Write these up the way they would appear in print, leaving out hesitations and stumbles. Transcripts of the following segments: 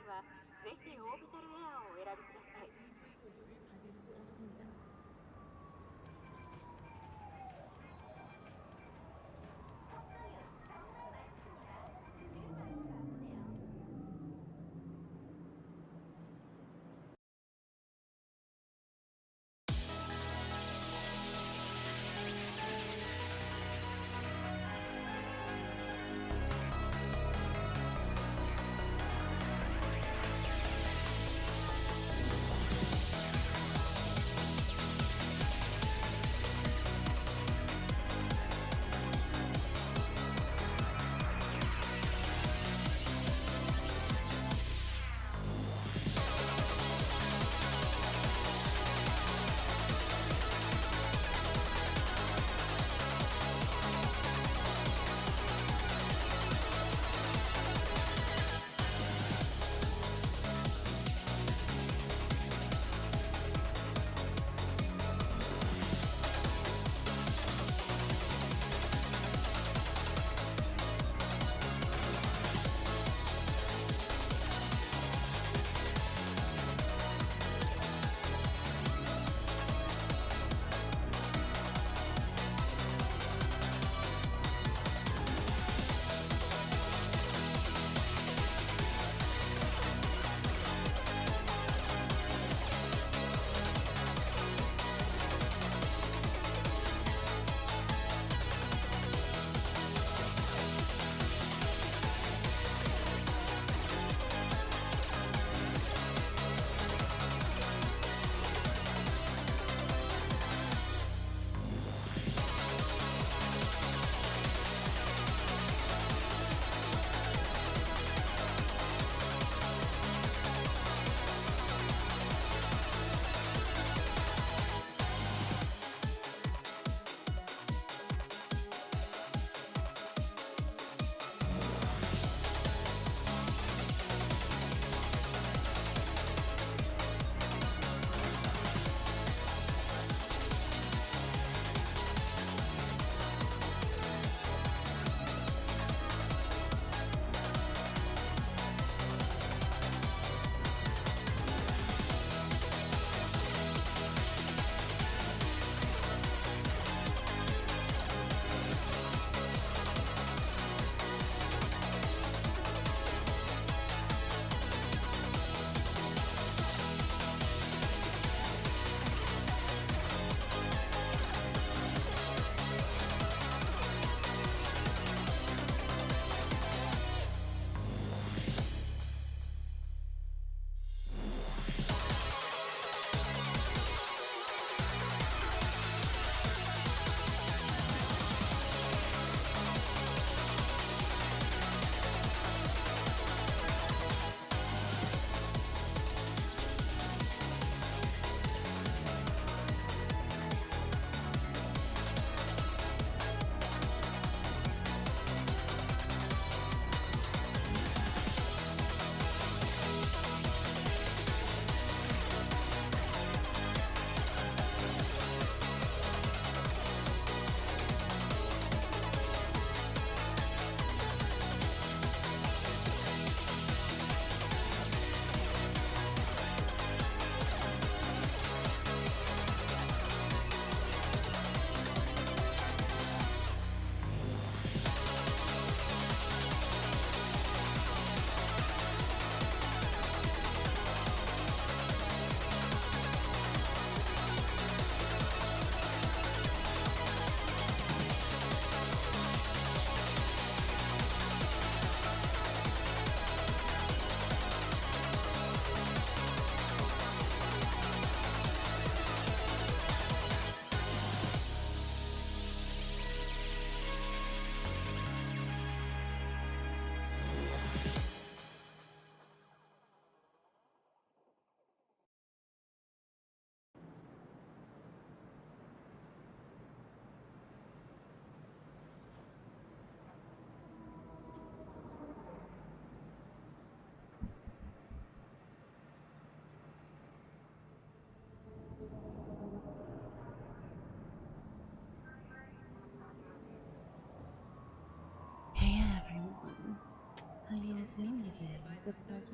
はぜひオービタルエアーをお選びください。 네,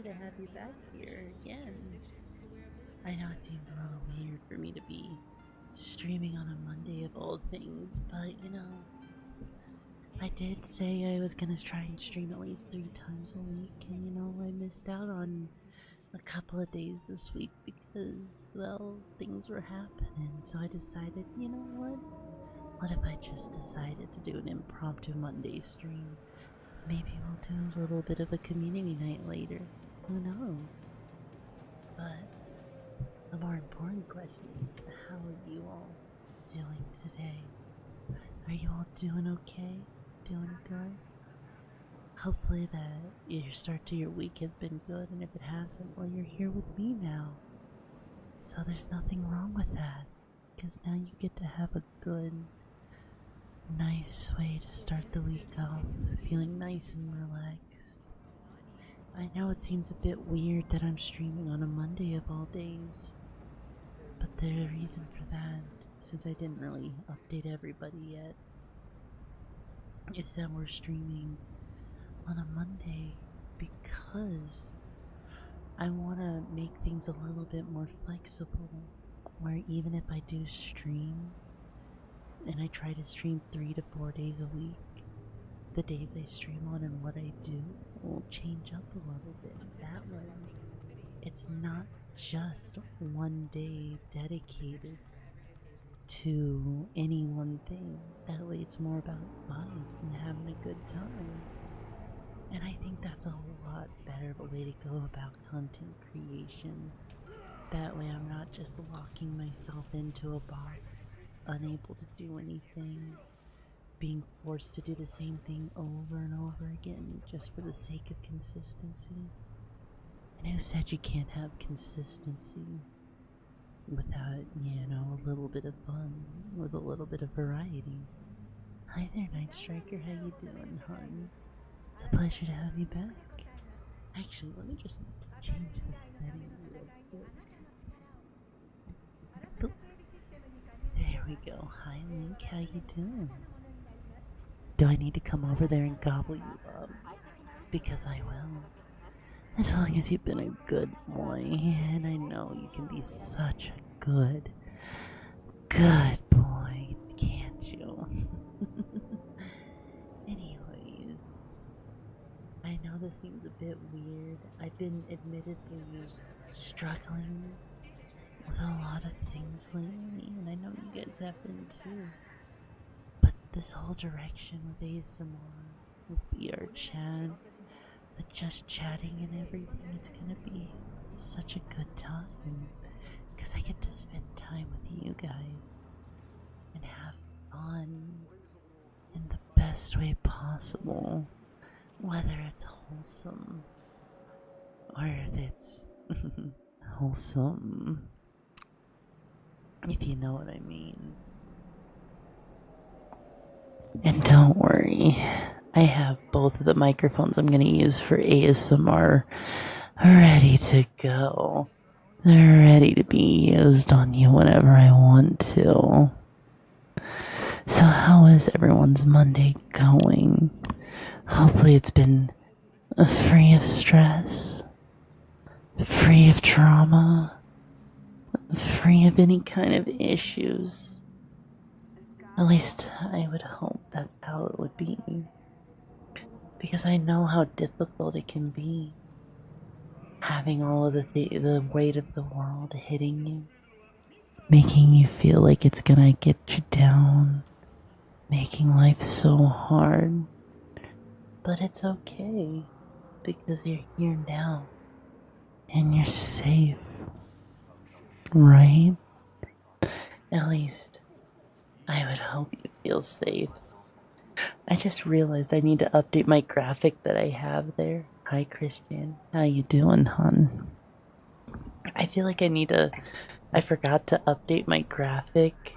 to have you back here again. I know it seems a little weird for me to be streaming on a Monday of all things, but you know, I did say I was gonna try and stream at least 3 times a week, and you know, I missed out on a couple of days this week because, well, things were happening, so I decided, you know what? What if I just decided to do an impromptu Monday stream? Maybe we'll do a little bit of a community night later. Who knows? But the more important question is, how are you all doing today? Are you all doing okay? Doing good? Hopefully that your start to your week has been good, and if it hasn't, well, you're here with me now. So there's nothing wrong with that, because now you get to have a good, nice way to start the week off, feeling nice and relaxed. I know it seems a bit weird that I'm streaming on a Monday of all days, but the reason for that, since I didn't really update everybody yet, is that we're streaming on a Monday because I want to make things a little bit more flexible, where even if I do stream, and I try to stream 3 to 4 days a week, the days I stream on and what I do will change up a little bit. That way, it's not just one day dedicated to any one thing. That way, it's more about vibes and having a good time. And I think that's a lot better of a way to go about content creation. That way, I'm not just locking myself into a box, unable to do anything, being forced to do the same thing over and over again just for the sake of consistency. And who said you can't have consistency without, you know, a little bit of fun, with a little bit of variety? Hi there, Night Striker, how you doing, hon? It's a pleasure to have you back. Actually, let me just change the setting real quick. Boop. There we go. Hi, Link, how you doing? Do I need to come over there and gobble you up? Because I will. As long as you've been a good boy, and I know you can be such a good boy, can't you? Anyways, I know this seems a bit weird. I've been admittedly struggling with a lot of things lately, and I know you guys have been too. But this whole direction with ASMR, with VR chat, with just chatting and everything, it's gonna be such a good time. Because I get to spend time with you guys and have fun in the best way possible. Whether it's wholesome or if it's wholesome, if you know what I mean. And don't worry, I have both of the microphones I'm gonna use for ASMR ready to go. They're ready to be used on you whenever I want to. So how is everyone's Monday going? Hopefully it's been free of stress, free of trauma, free of any kind of issues. At least I would hope that's how it would be. Because I know how difficult it can be, having all of the weight of the world hitting you, making you feel like it's gonna get you down, making life so hard. But it's okay, because you're here now, and you're safe, right? At least, I would hope you feel safe. I just realized I need to update my graphic that I have there. Hi, Christian. How you doing, hon? I feel like I forgot to update my graphic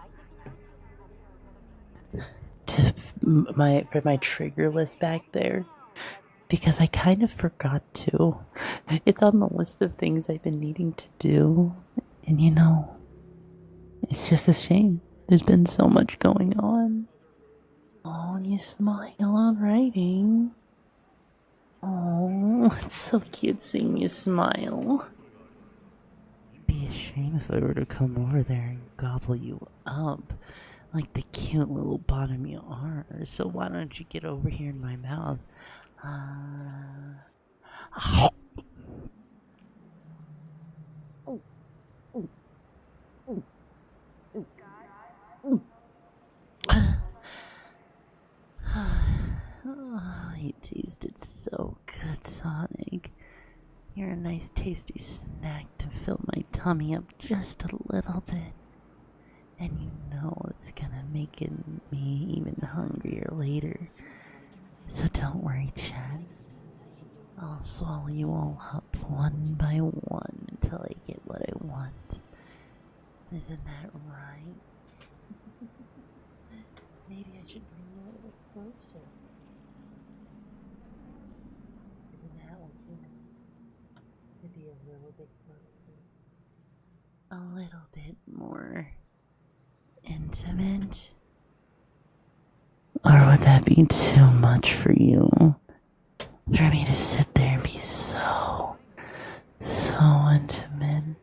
for my trigger list back there, because I kind of forgot to. It's on the list of things I've been needing to do, and you know, it's just a shame. There's been so much going on. Oh, you smile on writing. Oh, it's so cute seeing you smile. Be a shame if I were to come over there and gobble you up like the cute little bottom you are. So why don't you get over here in my mouth? Uh... Oh, oh, oh, oh, oh, you tasted so good, Sonic. You're a nice tasty snack to fill my tummy up just a little bit. And you know it's gonna make me even hungrier later. So don't worry, Chad. I'll swallow you all up one by one until I get what I want. Isn't that right? Maybe I should bring you a little closer. Isn't that what you want? To be a little bit closer? A little bit more intimate? Or would that be too much for you? For me to sit there and be so intimate,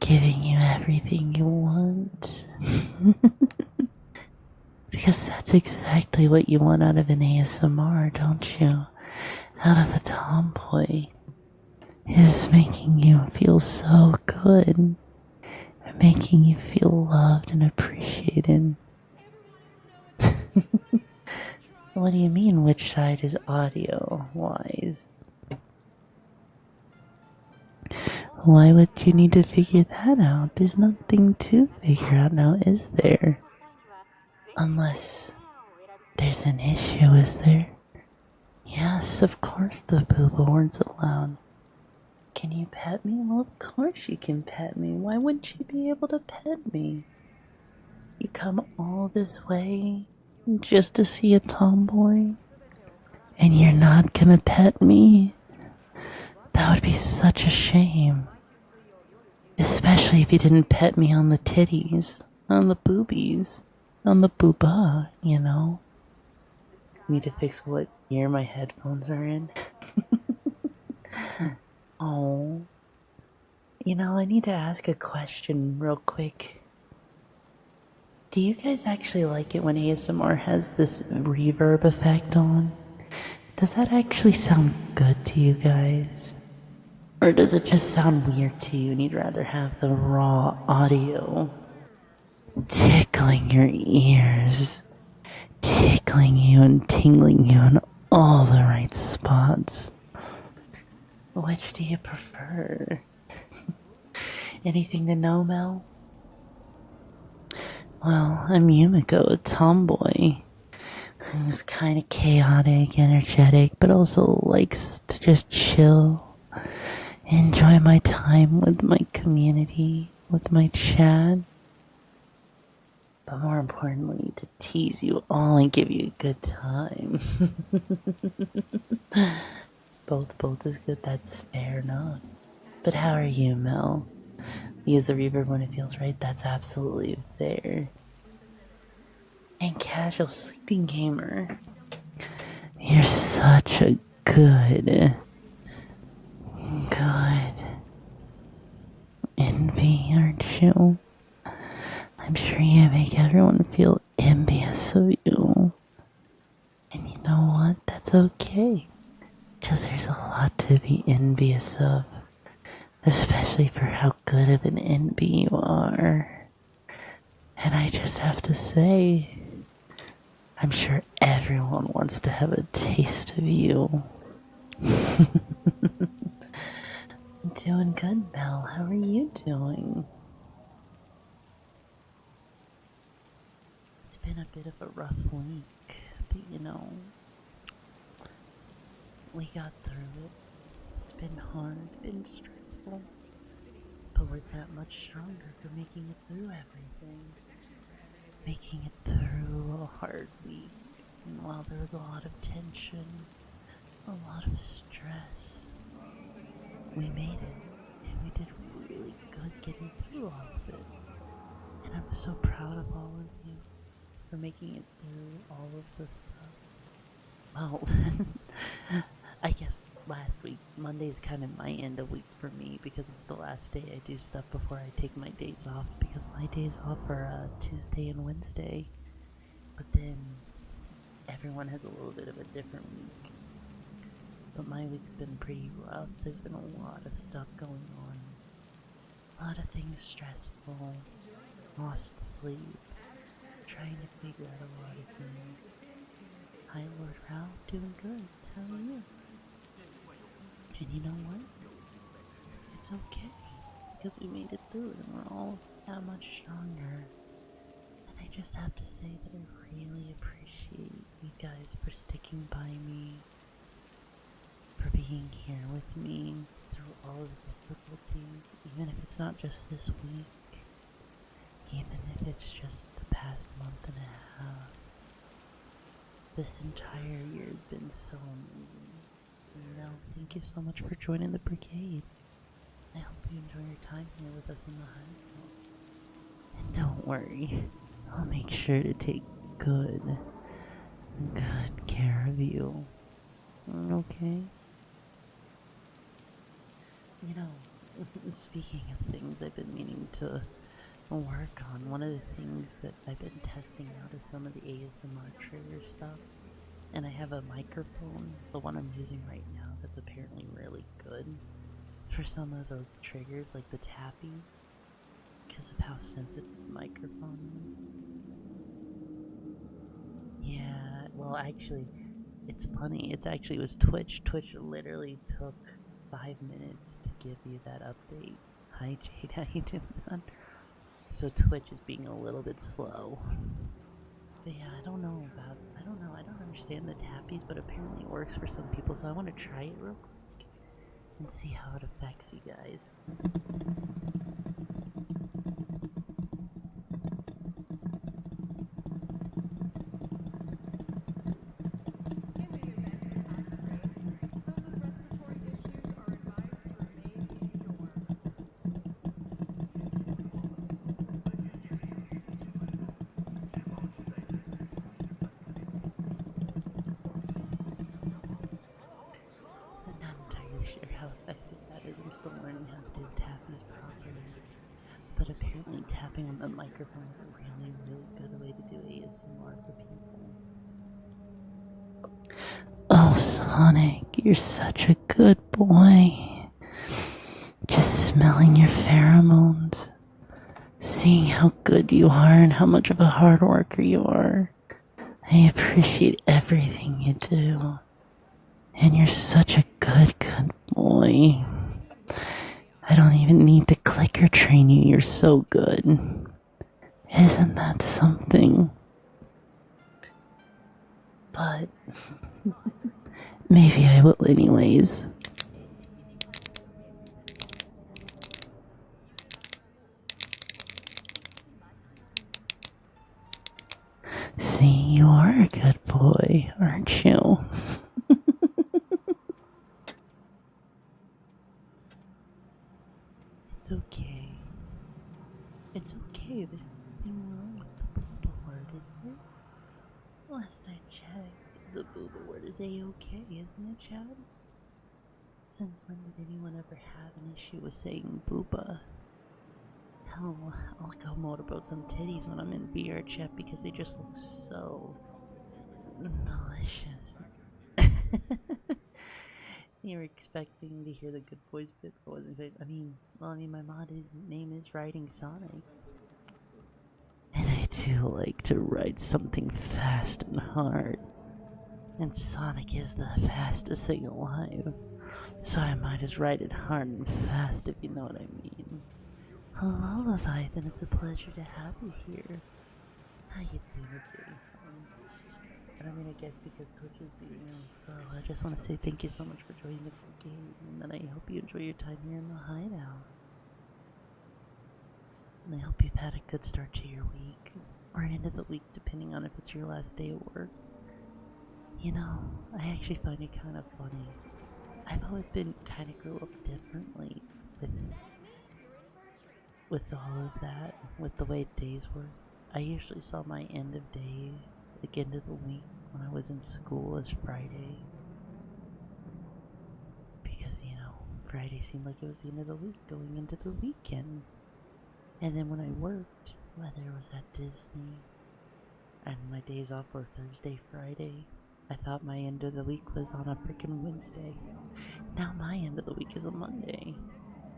giving you everything you want? Because that's exactly what you want out of an ASMR, don't you? Out of a tomboy. Is making you feel so good. Making you feel loved and appreciated. What do you mean, which side is audio-wise? Why would you need to figure that out? There's nothing to figure out now, is there? Unless there's an issue, is there? Yes, of course the booba weren't allowed. Can you pet me? Well, of course you can pet me. Why wouldn't you be able to pet me? You come all this way just to see a tomboy? And you're not gonna pet me? That would be such a shame. Especially if you didn't pet me on the titties, on the boobies, on the booba, you know? Need to fix what ear my headphones are in. Oh. You know, I need to ask a question real quick. Do you guys actually like it when ASMR has this reverb effect on? Does that actually sound good to you guys? Or does it just sound weird to you and you'd rather have the raw audio tickling your ears, tickling you and tingling you in all the right spots? Which do you prefer? Anything to know, Mel? Well, I'm Yumiko, a tomboy who's kind of chaotic, energetic, but also likes to just chill, enjoy my time with my community, with my chat, but more importantly, to tease you all and give you a good time. Both is good, that's fair enough. But how are you, Mel? Use the reverb when it feels right, that's absolutely fair. And casual sleeping gamer, you're such a good envy, aren't you? I'm sure you make everyone feel envious of you. And you know what? That's okay. Because there's a lot to be envious of. Especially for how good of an envy you are. And I just have to say, I'm sure everyone wants to have a taste of you. Doing good, Mel. How are you doing? It's been a bit of a rough week, but you know, we got through it. It's been hard, been stressful, but we're that much stronger for making it through everything. Making it through a hard week, and while there was a lot of tension, a lot of stress, we made it, and we did really good getting through all of it. And I'm so proud of all of you for making it through all of this stuff. Well, I guess last week, Monday's kind of my end of week for me because it's the last day I do stuff before I take my days off, because my days off are Tuesday and Wednesday. But then everyone has a little bit of a different week. But my week's been pretty rough. There's been a lot of stuff going on. A lot of things stressful. Lost sleep. Trying to figure out a lot of things. Hi, Lord Ralph. Doing good. How are you? And you know what? It's okay. Because we made it through it and we're all that much stronger. And I just have to say that I really appreciate you guys for sticking by me, for being here with me through all of the difficulties, even if it's not just this week, even if it's just the past month and a half. This entire year has been so amazing. You know, thank you so much for joining the brigade. I hope you enjoy your time here with us in the hideout. And don't worry, I'll make sure to take good care of you. Okay? You know, speaking of things I've been meaning to work on, one of the things that I've been testing out is some of the ASMR trigger stuff. And I have a microphone, the one I'm using right now, that's apparently really good for some of those triggers, like the tapping, because of how sensitive the microphone is. Yeah, well, actually, it's funny. It was Twitch. Twitch literally took 5 minutes to give you that update. Hi, Jade. How you doing, man? So Twitch is being a little bit slow. But yeah, I don't understand the tappies, but apparently it works for some people, so I want to try it real quick and see how it affects you guys. Sure how effective that is. I'm still learning how to do tappies properly. But apparently tapping on the microphone is a really, really good way to do ASMR for people. Oh, Sonic, you're such a good boy. Just smelling your pheromones. Seeing how good you are and how much of a hard worker you are. I appreciate everything you do. And you're such a good boy. I don't even need to clicker train you, you're so good. Isn't that something? But maybe I will anyways. See, you are a good boy, aren't you? It's okay. It's okay. There's nothing wrong with the booba word, is there? Last I checked, the booba word is A-okay, isn't it, Chad? Since when did anyone ever have an issue with saying booba? Hell, I'll go motorboat some titties when I'm in VR chat because they just look so delicious. You were expecting to hear the good boys bit, but wasn't it? My mod's name is Riding Sonic. And I do like to ride something fast and hard. And Sonic is the fastest thing alive. So I might as ride it hard and fast, if you know what I mean. Hello, Leviathan. It's a pleasure to have you here. How you doing today? I guess because Twitch is being really slow, I just want to say thank you so much for joining the brigade, and then I hope you enjoy your time here in the hideout. And I hope you've had a good start to your week, or end of the week, depending on if it's your last day at work. You know, I actually find it kind of funny. I've always been kind of grew up differently with all of that, with the way days work. I usually saw my end of day, like end of the week when I was in school, as Friday. Friday seemed like it was the end of the week going into the weekend. And then when I worked, whether it was at Disney and my days off were Thursday, Friday, I thought my end of the week was on a freaking Wednesday. Now my end of the week is a Monday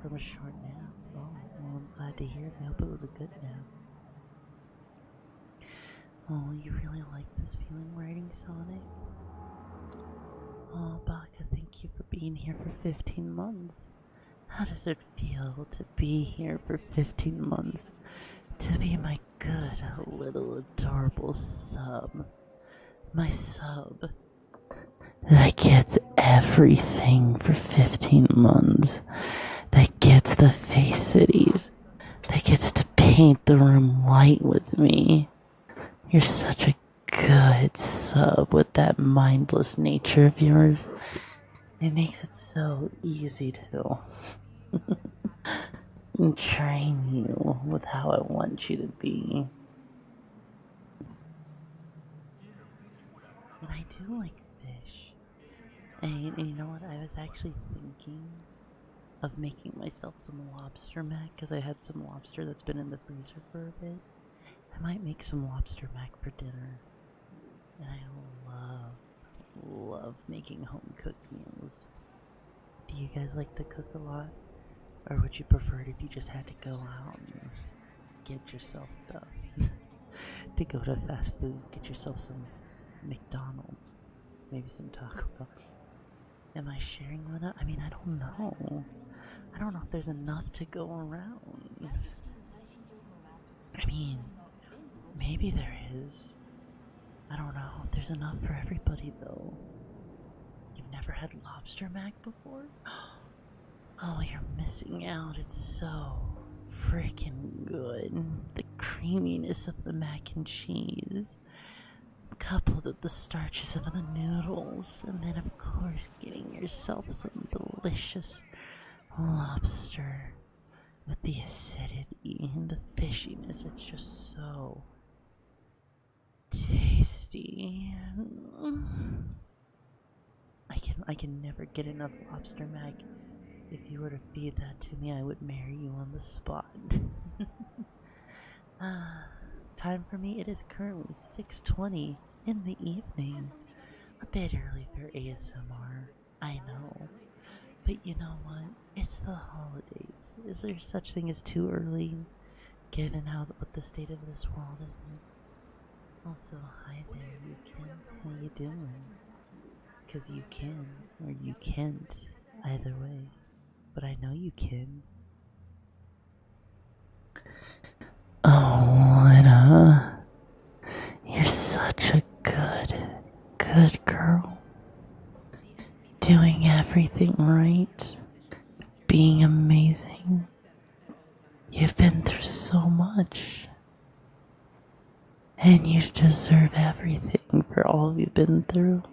from a short nap. Oh, well, I'm glad to hear it. I hope it was a good nap. Oh, you really like this feeling writing, Sonic? Oh, Baka, thank you for being here for 15 months. How does it feel to be here for 15 months? To be my good little adorable sub. My sub that gets everything for 15 months. That gets the face cities. That gets to paint the room white with me. You're such a good sub with that mindless nature of yours. It makes it so easy to train you with how I want you to be. And I do like fish. And you know what? I was actually thinking of making myself some lobster mac because I had some lobster that's been in the freezer for a bit. I might make some lobster mac for dinner. And I love making home cooked meals. Do you guys like to cook a lot? Or would you prefer it if you just had to go out and get yourself stuff? To go to fast food, get yourself some McDonald's, maybe some Taco Bell. Am I sharing one? I mean, I don't know. I don't know if there's enough to go around. I mean, maybe there is. I don't know if there's enough for everybody though. You've never had lobster mac before? Oh, you're missing out. It's so freaking good. The creaminess of the mac and cheese, coupled with the starches of the noodles, and then of course getting yourself some delicious lobster with the acidity and the fishiness. It's just so tasty. I can never get enough lobster mac. If you were to feed that to me, I would marry you on the spot. Time for me, it is currently 6:20 in the evening. A bit early for ASMR, I know. But you know what? It's the holidays. Is there such thing as too early, given what the state of this world is in? Also, hi there, you can. How you doing? Because you can, or you can't, either way. But I know you can. Oh, Lena, you're such a good girl. Doing everything right. Being amazing. You've been through so much. And you deserve everything for all you've been through.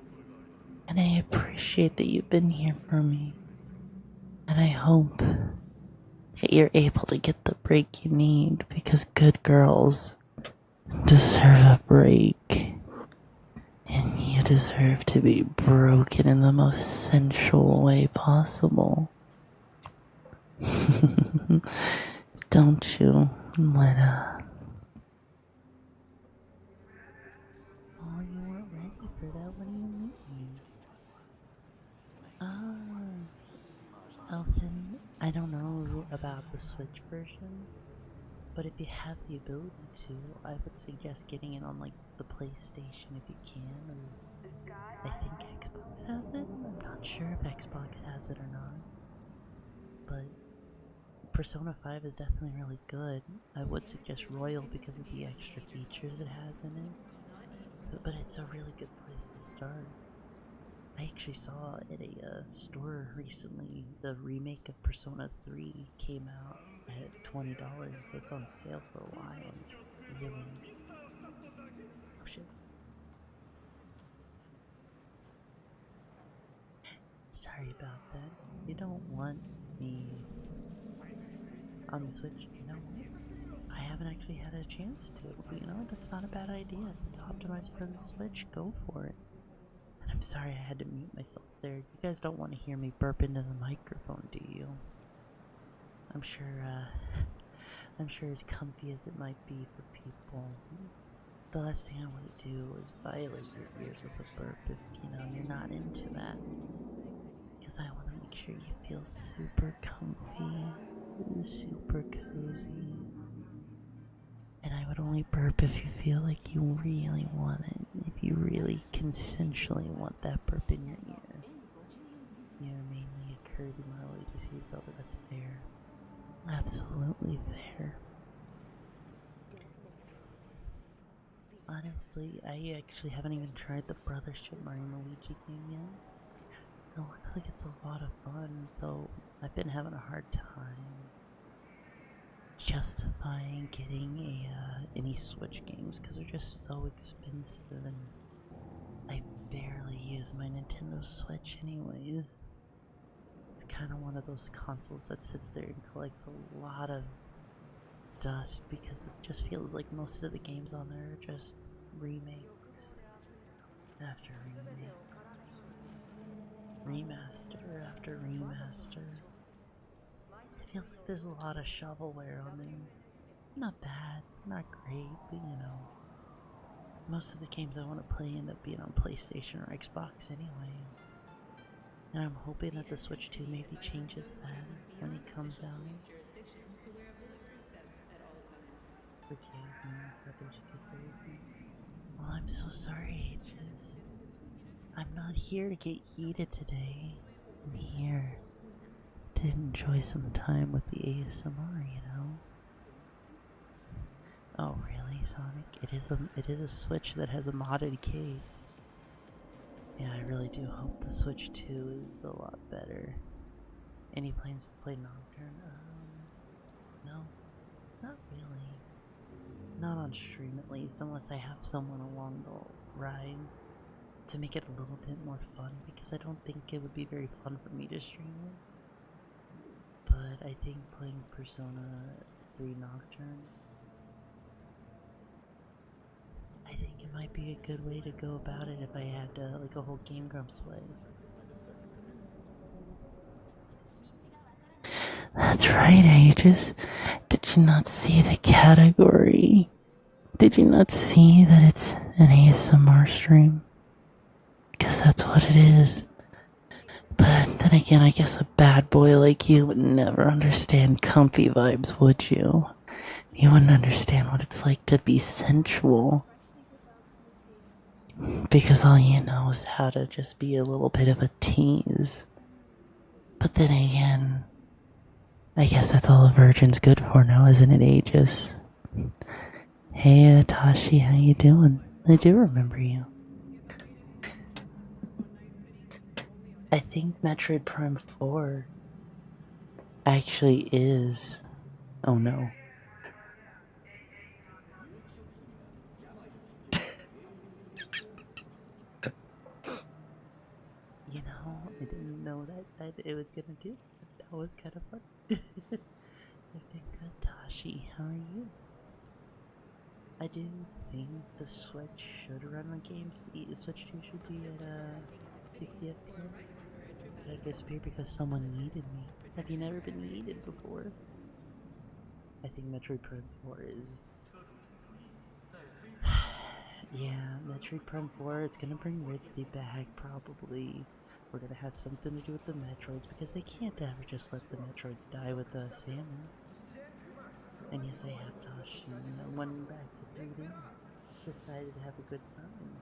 And I appreciate that you've been here for me. And I hope that you're able to get the break you need, because good girls deserve a break. And you deserve to be broken in the most sensual way possible. Don't you, Lena? Oh, you weren't ready for that? What do you mean? Elfin, I don't know about the Switch version, but if you have the ability to, I would suggest getting it on like the PlayStation if you can, or I think Xbox has it. I'm not sure if Xbox has it or not, but Persona 5 is definitely really good. I would suggest Royal because of the extra features it has in it, but it's a really good place to start. I actually saw at a store recently the remake of Persona 3 came out at $20, so it's on sale for a while. It's really oh shit. Sorry about that. You don't want me on the Switch, you know what? I haven't actually had a chance to. But you know what? That's not a bad idea. If it's optimized for the Switch, go for it. And I'm sorry I had to mute myself there. You guys don't want to hear me burp into the microphone. phone, do you? I'm sure, I'm sure as comfy as it might be for people, the last thing I want to do is violate your ears with a burp if, you're not into that. Because I want to make sure you feel super comfy, super cozy. And I would only burp if you feel like you really want it, if you really consensually want that burp in your ear. You're mainly a curvy Marley disease, Zelda, that's fair. Absolutely fair. Honestly, I actually haven't even tried the Brothership Mario and Luigi game yet. It looks like it's a lot of fun, though I've been having a hard time justifying getting any Switch games because they're just so expensive, and I barely use my Nintendo Switch anyways. It's kind of one of those consoles that sits there and collects a lot of dust because it just feels like most of the games on there are just remakes after remakes, remaster after remaster. It feels like there's a lot of shovelware on there. Not bad, not great, but most of the games I want to play end up being on PlayStation or Xbox anyways. And I'm hoping that the Switch 2 maybe changes that when it comes out. For kids, and that's how they should take therapy. Well, I'm so sorry, Aegis. I'm not here to get heated today. I'm here to enjoy some time with the ASMR, Oh, really, Sonic? It is a Switch that has a modded case. Yeah, I really do hope the Switch 2 is a lot better. Any plans to play Nocturne? No, not really. Not on stream at least, unless I have someone along the ride to make it a little bit more fun, because I don't think it would be very fun for me to stream it. But I think playing Persona 3 Nocturne, I think it might be a good way to go about it if I had like a whole Game Grumps way. That's right, Aegis. Did you not see the category? Did you not see that it's an ASMR stream? Because that's what it is. But then again, I guess a bad boy like you would never understand comfy vibes, would you? You wouldn't understand what it's like to be sensual. Because all you know is how to just be a little bit of a tease. But then again, I guess that's all a virgin's good for now, isn't it, Aegis? Hey, Tashi, how you doing? I do remember you. I think Metroid Prime 4 actually is... Oh no. I didn't know that it was gonna do that. That was kind of fun. I've been good, Tashi. How are you? I do think the Switch should run the games. The Switch 2 should be at 60 FPS. But I disappeared because someone needed me. Have you never been needed before? I think Metroid Prime 4 is... Yeah, Metroid Prime 4, it's gonna bring Ridley back, probably. We're gonna have something to do with the Metroids, because they can't ever just let the Metroids die with the Samus. And yes, I have Tashi, and I went back to 3D. Decided to have a good time,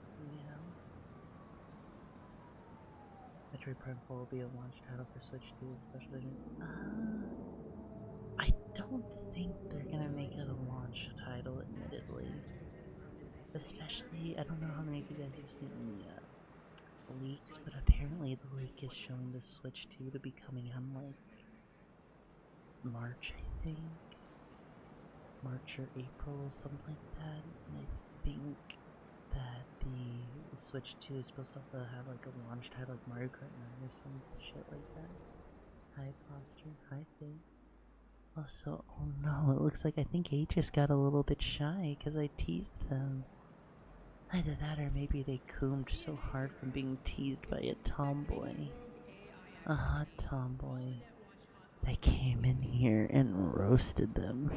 Metroid Prime 4 will be a launch title for Switch 2, especially... I don't think they're gonna make it a launch title, admittedly. Especially, I don't know how many of you guys have seen the leaks, but apparently the leak is showing the Switch 2 to be coming out in like March, I think. March or April, something like that. And I think that the Switch 2 is supposed to also have like a launch title like Mario Kart 9 or some shit like that. Hi, Foster. Hi, Faye. Also, oh no, it looks like I think Aegis got a little bit shy because I teased them. Either that or maybe they coomed so hard from being teased by a tomboy. A hot tomboy. I came in here and roasted them.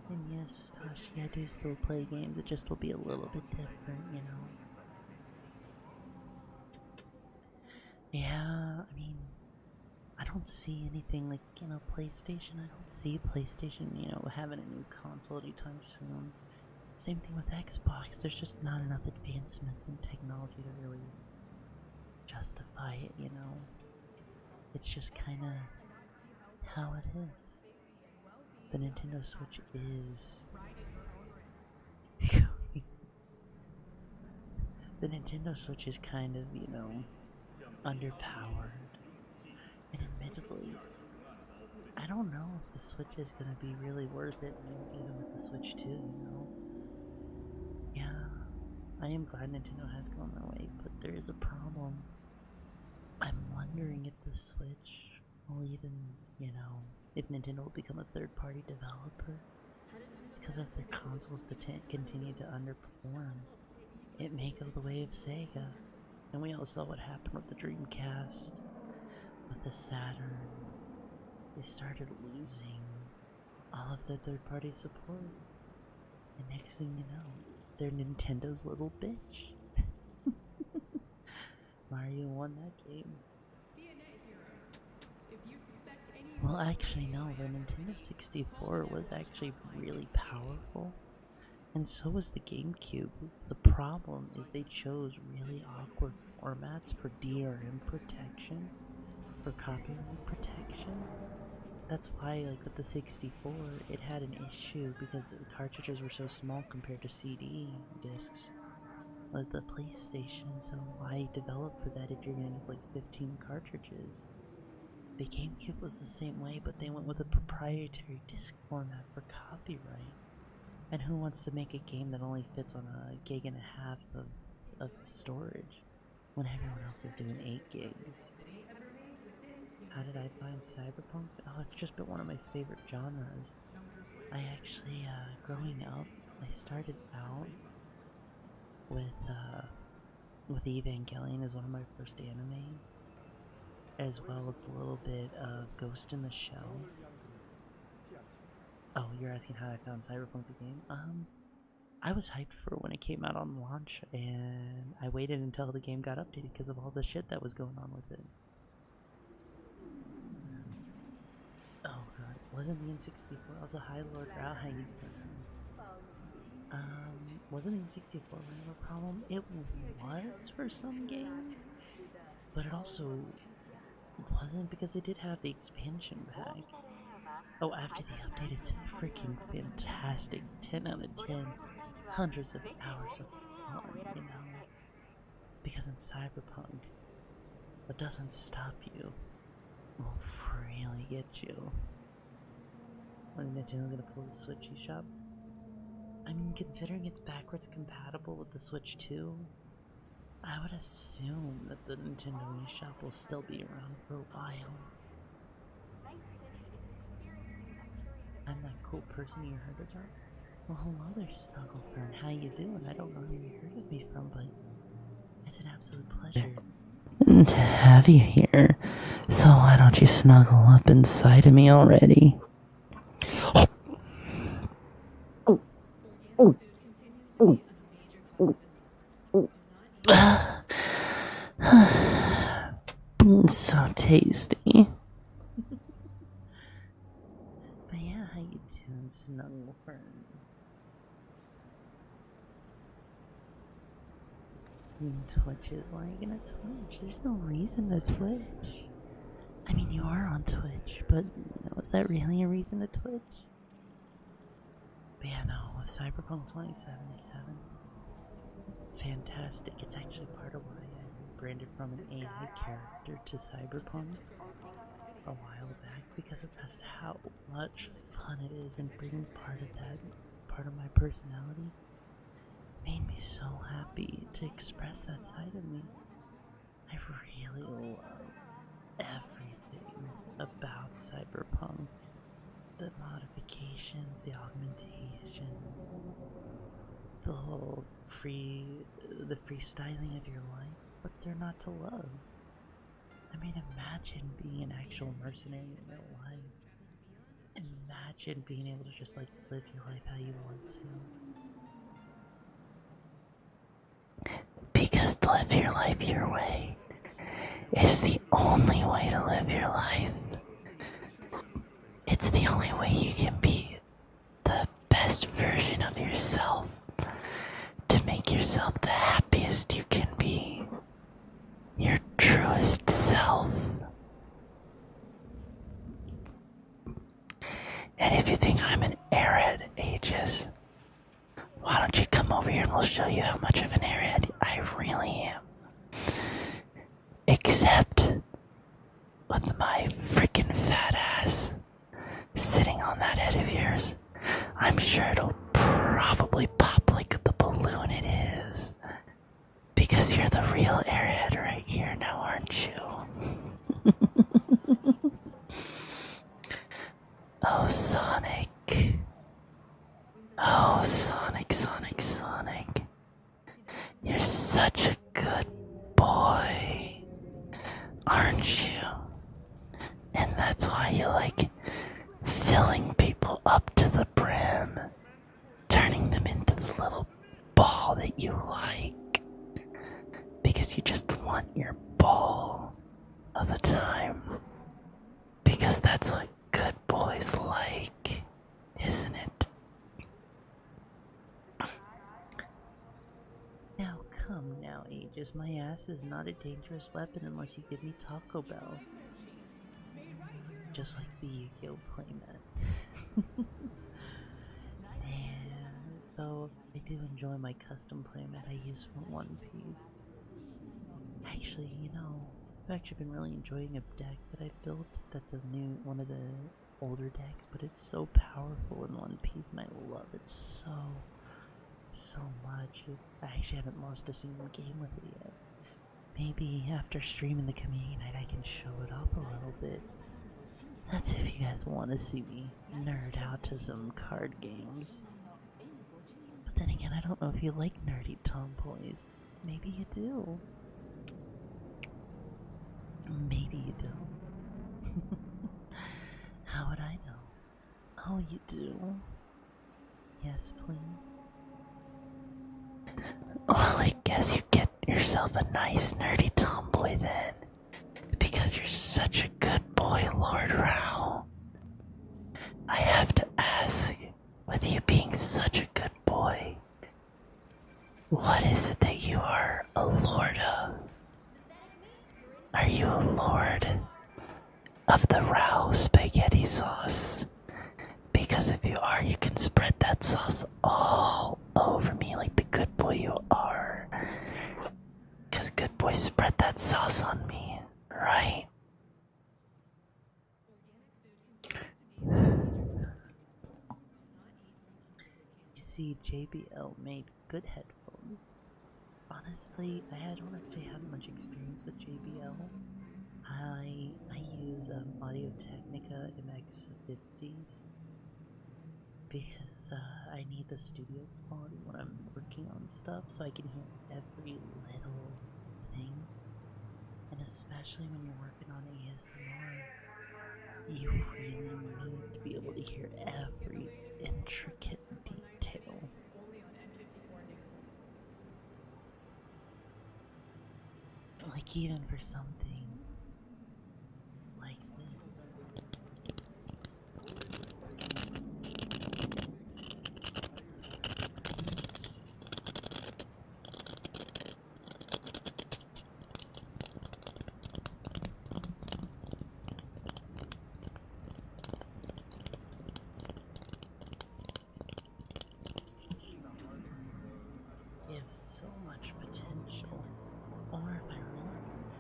And yes, Tashi, I do still play games. It just will be a little bit different, you know. Yeah, I mean, I don't see anything like, you know, PlayStation. I don't see PlayStation, you know, having a new console anytime soon. Same thing with Xbox. There's just not enough advancements in technology to really justify it, you know. It's just kind of how it is. The Nintendo Switch is... The Nintendo Switch is kind of, you know, underpowered. And admittedly, I don't know if the Switch is gonna be really worth it, even with the Switch 2, you know? Yeah, I am glad Nintendo has gone their way, but there is a problem. I'm wondering if the Switch will even, you know, if Nintendo will become a third-party developer. Because if their consoles continue to underperform, it may go the way of Sega. And we all saw what happened with the Dreamcast, with the Saturn. They started losing all of their third-party support. And next thing you know, they're Nintendo's little bitch. Mario won that game. Well, actually, no. The Nintendo 64 was actually really powerful. And so was the GameCube. The problem is they chose really awkward formats for DRM protection, for copyright protection. That's why, like, with the 64, it had an issue because the cartridges were so small compared to CD discs. Like the PlayStation, so why develop for that if you're gonna need like 15 cartridges? The GameCube was the same way, but they went with a proprietary disc format for copyright. And who wants to make a game that only fits on a gig and a half of storage when everyone else is doing 8 gigs? How did I find Cyberpunk? Oh, it's just been one of my favorite genres. I actually, growing up, I started out with Evangelion as one of my first animes, as well as a little bit of Ghost in the Shell. Oh, you're asking how I found Cyberpunk the game? I was hyped for when it came out on launch, and I waited until the game got updated because of all the shit that was going on with it. Oh god, wasn't the N64 also High Lord Rao? How you doing? Wasn't the N64 running a problem? It was for some games, but it also wasn't because it did have the expansion pack. Oh, after the update, it's freaking fantastic. 10 out of 10. Hundreds of hours of fun, you know? Because in Cyberpunk, what doesn't stop you will really get you. Are Nintendo gonna pull the Switch eShop? I mean, considering it's backwards compatible with the Switch 2, I would assume that the Nintendo eShop will still be around for a while. I'm that cool person you heard about? Well, hello there, Snugglefern. How you doing? I don't know who you heard of me from, but it's an absolute pleasure to have you here. So why don't you snuggle up inside of me already? So tasty. But yeah, how you doing, Snugglefern? Twitches? Why are you gonna Twitch? There's no reason to Twitch. I mean, you are on Twitch, but you know, is that really a reason to Twitch? But yeah, no, with Cyberpunk 2077, fantastic. It's actually part of why I rebranded from an AI character to Cyberpunk a while back, because of just how much fun it is, and bringing part of my personality made me so happy to express that side of me. I really love everything about Cyberpunk. The modifications, the augmentation, the whole freestyling of your life. What's there not to love? I mean, imagine being an actual mercenary in real life. Imagine being able to just like live your life how you want to. Because to live your life your way is the only way to live your life. It's the only way you can be the best version of yourself, to make yourself the happiest you can be, your truest self. And if you think I'm an airhead, Aegis, why don't you come over here and we'll show you how much of an airhead I really am. Except with my freaking fat ass sitting on that head of yours, I'm sure it'll probably pop like the balloon it is. Because you're the real airhead right here now, aren't you? Oh, Sonic. Oh, Sonic, Sonic, Sonic. You're such a good boy, aren't you? And that's why you like filling people up to the brim, turning them into the little ball that you like. Because you just want your ball of a time. Because that's what good boys like, isn't it? Now come now, Aegis, my ass is not a dangerous weapon unless you give me Taco Bell. Just like the Yu-Gi-Oh playmat. And though I do enjoy my custom playmat I use for One Piece. Actually, you know, I've actually been really enjoying a deck that I built that's one of the older decks, but it's so powerful in One Piece and I love it so much. I actually haven't lost a single game with it yet. Maybe after streaming the community night I can show it up a little bit. That's if you guys want to see me nerd out to some card games. But then again, I don't know if you like nerdy tomboys. Maybe you do. Maybe you don't. How would I know? Oh, you do? Yes, please. Well, I guess you get yourself a nice nerdy tomboy then. Because you're such a good boy, Lord Rao. I have to ask, with you being such a good boy, what is it that you are a lord of? Are you a lord of the Rao spaghetti sauce? Because if you are, you can spread that sauce all over me like the good boy you are. Because good boys spread that sauce on me, right? You see, JBL made good headphones. Honestly, I don't actually have much experience with JBL. I use Audio Technica MX50s because I need the studio quality when I'm working on stuff so I can hear every little thing. And especially when you're working on ASMR, you really need to be able to hear every intricate detail. Like even for something like this. Gives so much potential. Or if I really want to,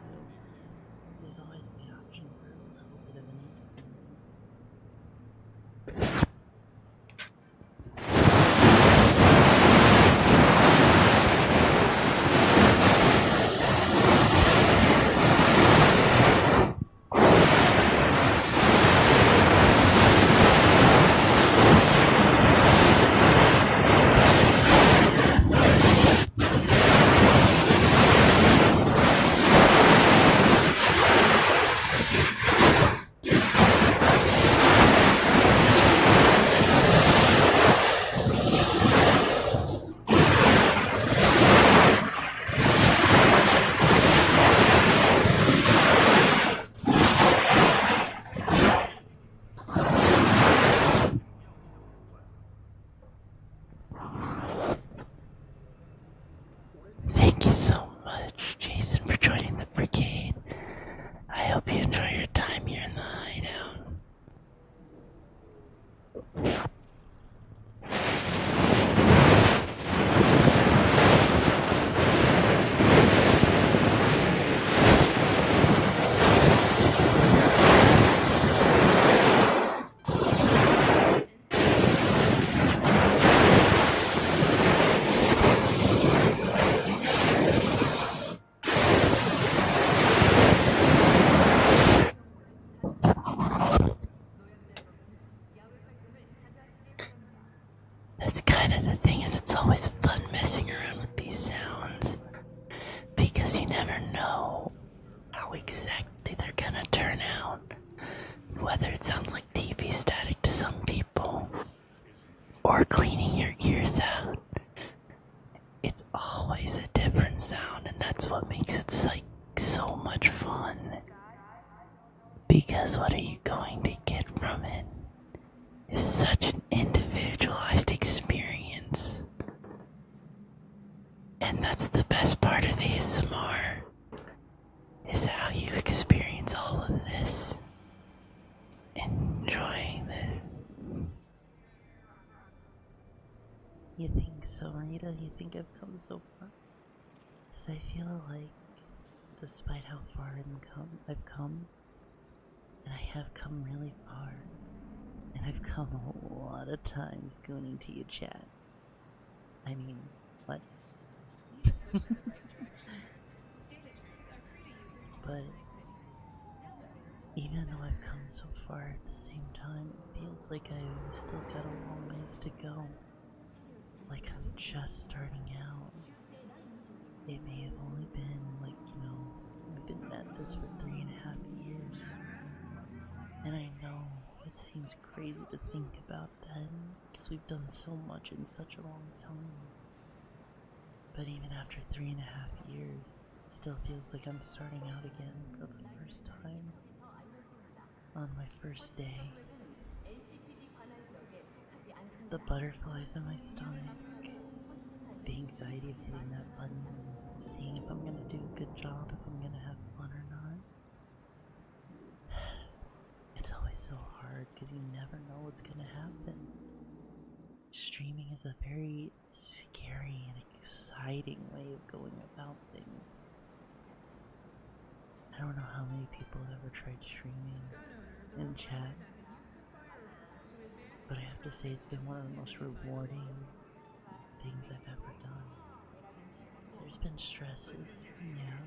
kind of the thing is, it's always fun messing around with these sounds because you never know how exactly they're gonna turn out. Whether it sounds like TV static to some people or cleaning your ears out, it's always a different sound, and that's what makes it like so much fun. Because what are you going to get from it? It's such an individualized experience. And that's the best part of ASMR, is how you experience all of this. Enjoying this. You think so, Rita? You think I've come so far? Because I feel like, despite how far I've come, and I have come really far, and I've come a lot of times gooning to your chat. I mean, what? But even though I've come so far, at the same time, it feels like I've still got a long ways to go. Like I'm just starting out. It may have only been like, we've been at this for 3.5 years. And I know it seems crazy to think about then, because we've done so much in such a long time. But even after 3.5 years, it still feels like I'm starting out again for the first time. On my first day. The butterflies in my stomach. The anxiety of hitting that button, seeing if I'm gonna do a good job, if I'm gonna have fun or not. It's always so hard because you never know what's gonna happen. Streaming is a very scary and exciting way of going about things. I don't know how many people have ever tried streaming in chat, but I have to say it's been one of the most rewarding things I've ever done. There's been stresses, yeah.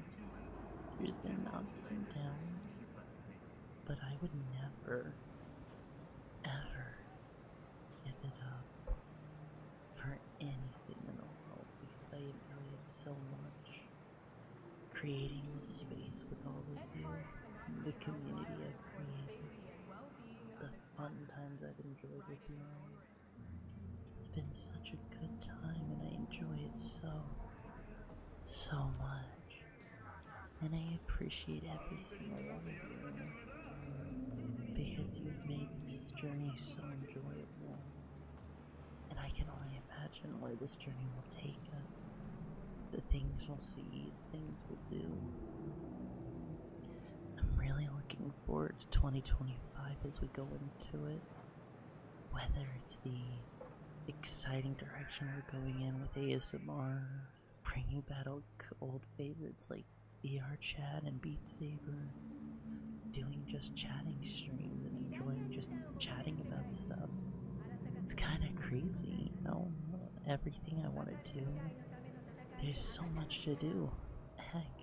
There's been ups and downs, but I would never, ever give it up for anything in the world because I enjoy it so much. Creating this space with all of you, the community I've created, the fun times I've enjoyed with you all. It's been such a good time and I enjoy it so much. And I appreciate every single one of you because you've made this journey so enjoyable. And I can only imagine where this journey will take us. The things we'll see, the things we'll do. I'm really looking forward to 2025 as we go into it. Whether it's the exciting direction we're going in with ASMR, bringing back old favorites like VR chat and Beat Saber, doing just chatting streams and enjoying just chatting about stuff. It's kind of crazy, everything I want to do. There's so much to do. Heck,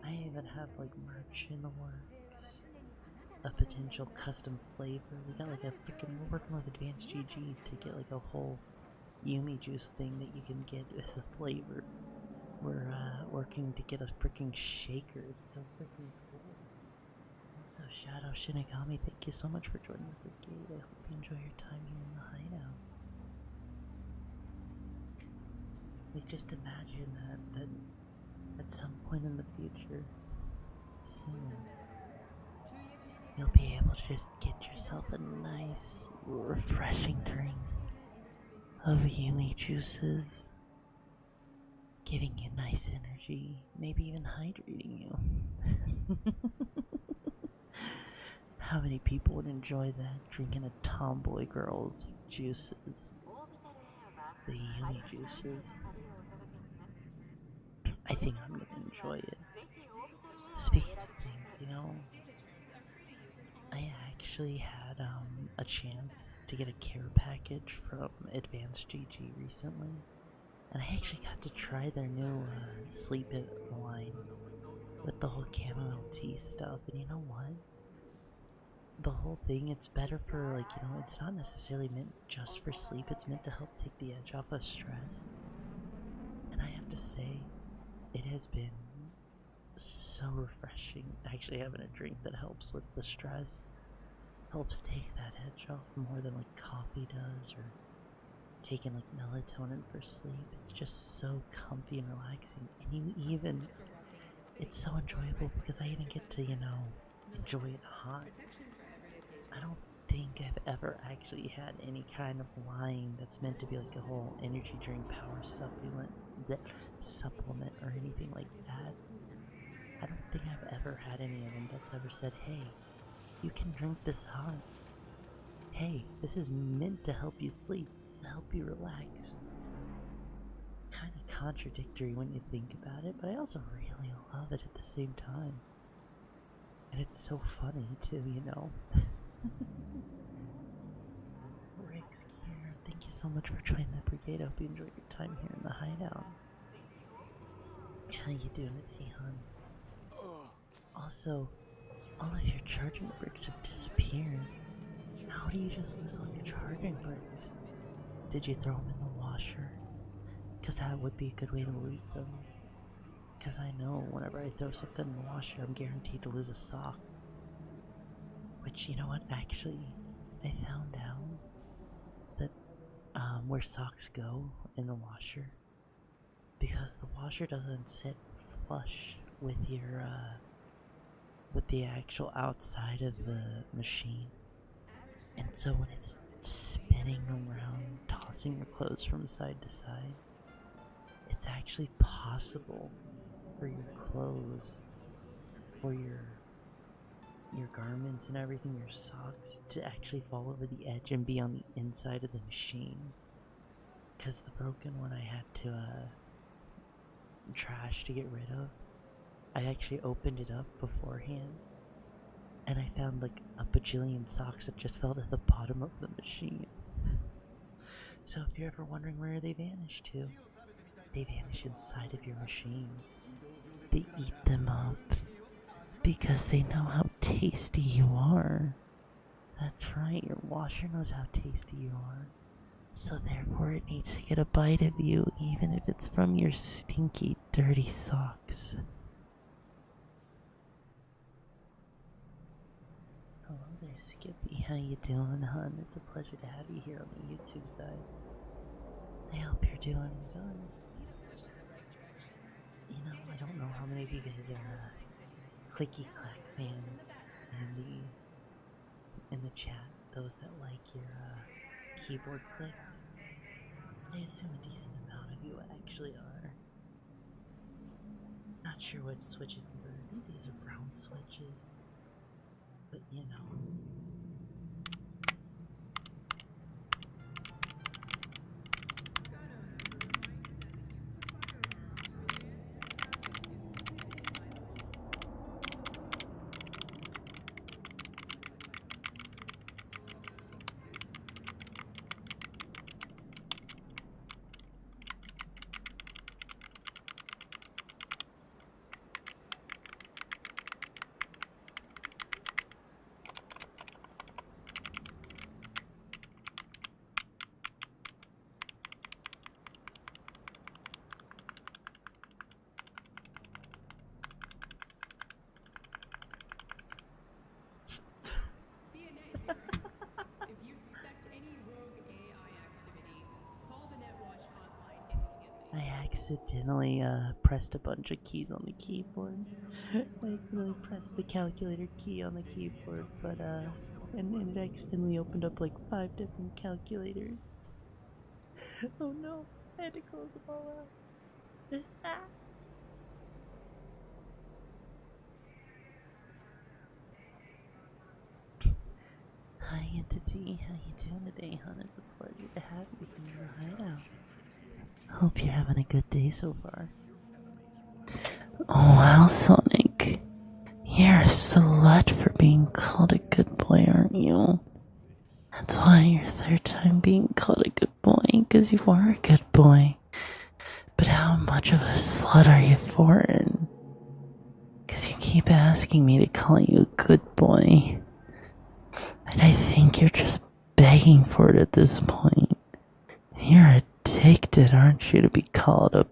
I even have like merch in the works, a potential custom flavor. We got like we're working with Advanced GG to get like a whole Yumi juice thing that you can get as a flavor. We're working to get a freaking shaker. It's so freaking cool. Also, Shadow Shinigami, thank you so much for joining the brigade. I hope you enjoy your time here in the hideout. Like, just imagine that at some point in the future, soon, you'll be able to just get yourself a nice, refreshing drink of Yumi juices, giving you nice energy, maybe even hydrating you. How many people would enjoy that, drinking a tomboy girl's juices? The Yumi juices. I think I'm gonna enjoy it. Speaking of things, I actually had a chance to get a care package from Advanced GG recently, and I actually got to try their new Sleep It line with the whole chamomile tea stuff, and you know what? the whole thing, it's better for, like, it's not necessarily meant just for sleep, it's meant to help take the edge off of stress. And I have to say, it has been so refreshing actually having a drink that helps with the stress, helps take that edge off more than like coffee does, or taking like melatonin for sleep. It's just so comfy and relaxing, and it's so enjoyable because I even get to, enjoy it hot. I don't think I've ever actually had any kind of line that's meant to be like a whole energy drink power supplement or anything like that. I don't think I've ever had any of them that's ever said, hey, you can drink this hot. Hey, this is meant to help you sleep, to help you relax. Kind of contradictory when you think about it, but I also really love it at the same time. And it's so funny too, Rick's here. Thank you so much for joining the brigade. I hope you enjoyed your time here in the hideout. How you doing today, hon? Also, all of your charging bricks have disappeared. How do you just lose all your charging bricks? Did you throw them in the washer? Because that would be a good way to lose them. Because I know whenever I throw something in the washer, I'm guaranteed to lose a sock. Which, you know what, actually, I found out that where socks go in the washer, because the washer doesn't sit flush with your with the actual outside of the machine, and so when it's spinning around, tossing your clothes from side to side, it's actually possible for your clothes, or your garments and everything, your socks, to actually fall over the edge and be on the inside of the machine. Because the broken one I had to trash to get rid of, I actually opened it up beforehand, and I found like a bajillion socks that just fell to the bottom of the machine. So if you're ever wondering where they vanish to, they vanish inside of your machine. They eat them up because they know how tasty you are. That's right, your washer knows how tasty you are. So therefore it needs to get a bite of you, even if it's from your stinky, dirty socks. Hello there, Skippy. How you doing, hun? It's a pleasure to have you here on the YouTube side. I hope you're doing good. I don't know how many of you guys are clicky clack fans in the chat. Those that like your keyboard clicks. I assume a decent amount of you actually are. Not sure what switches these are. I think these are brown switches. But I accidentally pressed a bunch of keys on the keyboard. I accidentally pressed the calculator key on the keyboard, but and it accidentally opened up like 5 different calculators. Oh no, I had to close them all out. Hi Entity, how you doing today, hon? It's a pleasure to have you here in the hideout. Hope you're having a good day so far. Oh wow, Sonic. You're a slut for being called a good boy, aren't you? That's why you're third time being called a good boy, because you are a good boy. But how much of a slut are you for it? Because you keep asking me to call you a good boy. you're just begging for it at this point. You're addicted, aren't you, to be called a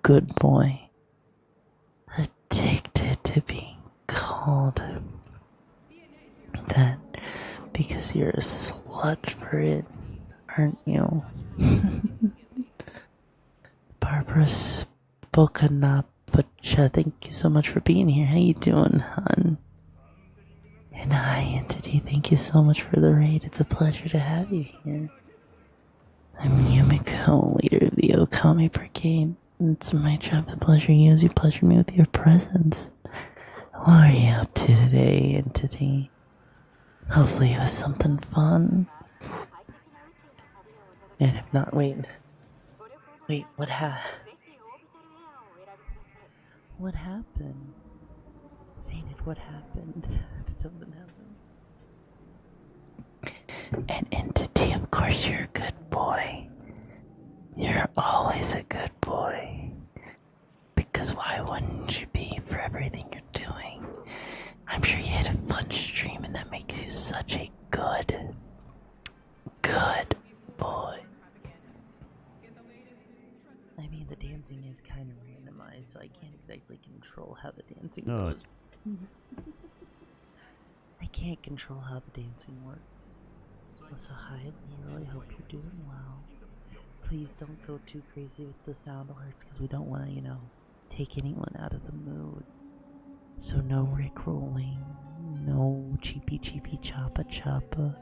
good boy? Addicted to being called that because you're a slut for it, aren't you? Barbara Spokanapacha, thank you so much for being here. How you doing, hon? And hi, Entity, thank you so much for the raid. It's a pleasure to have you here. I'm Yumiko, leader of the Okami Brigade. It's my job to pleasure you as you pleasure me with your presence. What are you up to today, Entity? Hopefully it was something fun. And if not, wait, what what happened? Zainid, what happened? Did something happen? An Entity, of course you're a good boy. You're always a good boy. Because why wouldn't you be for everything you're doing? I'm sure you had a fun stream and that makes you such a good boy. I mean, the dancing is kind of randomized, so I can't exactly control how the dancing goes. I can't control how the dancing works. So hi, Leroy, hope you're doing well. Please don't go too crazy with the sound alerts, because we don't want to, take anyone out of the mood. So no rickrolling, no cheapy choppa choppa.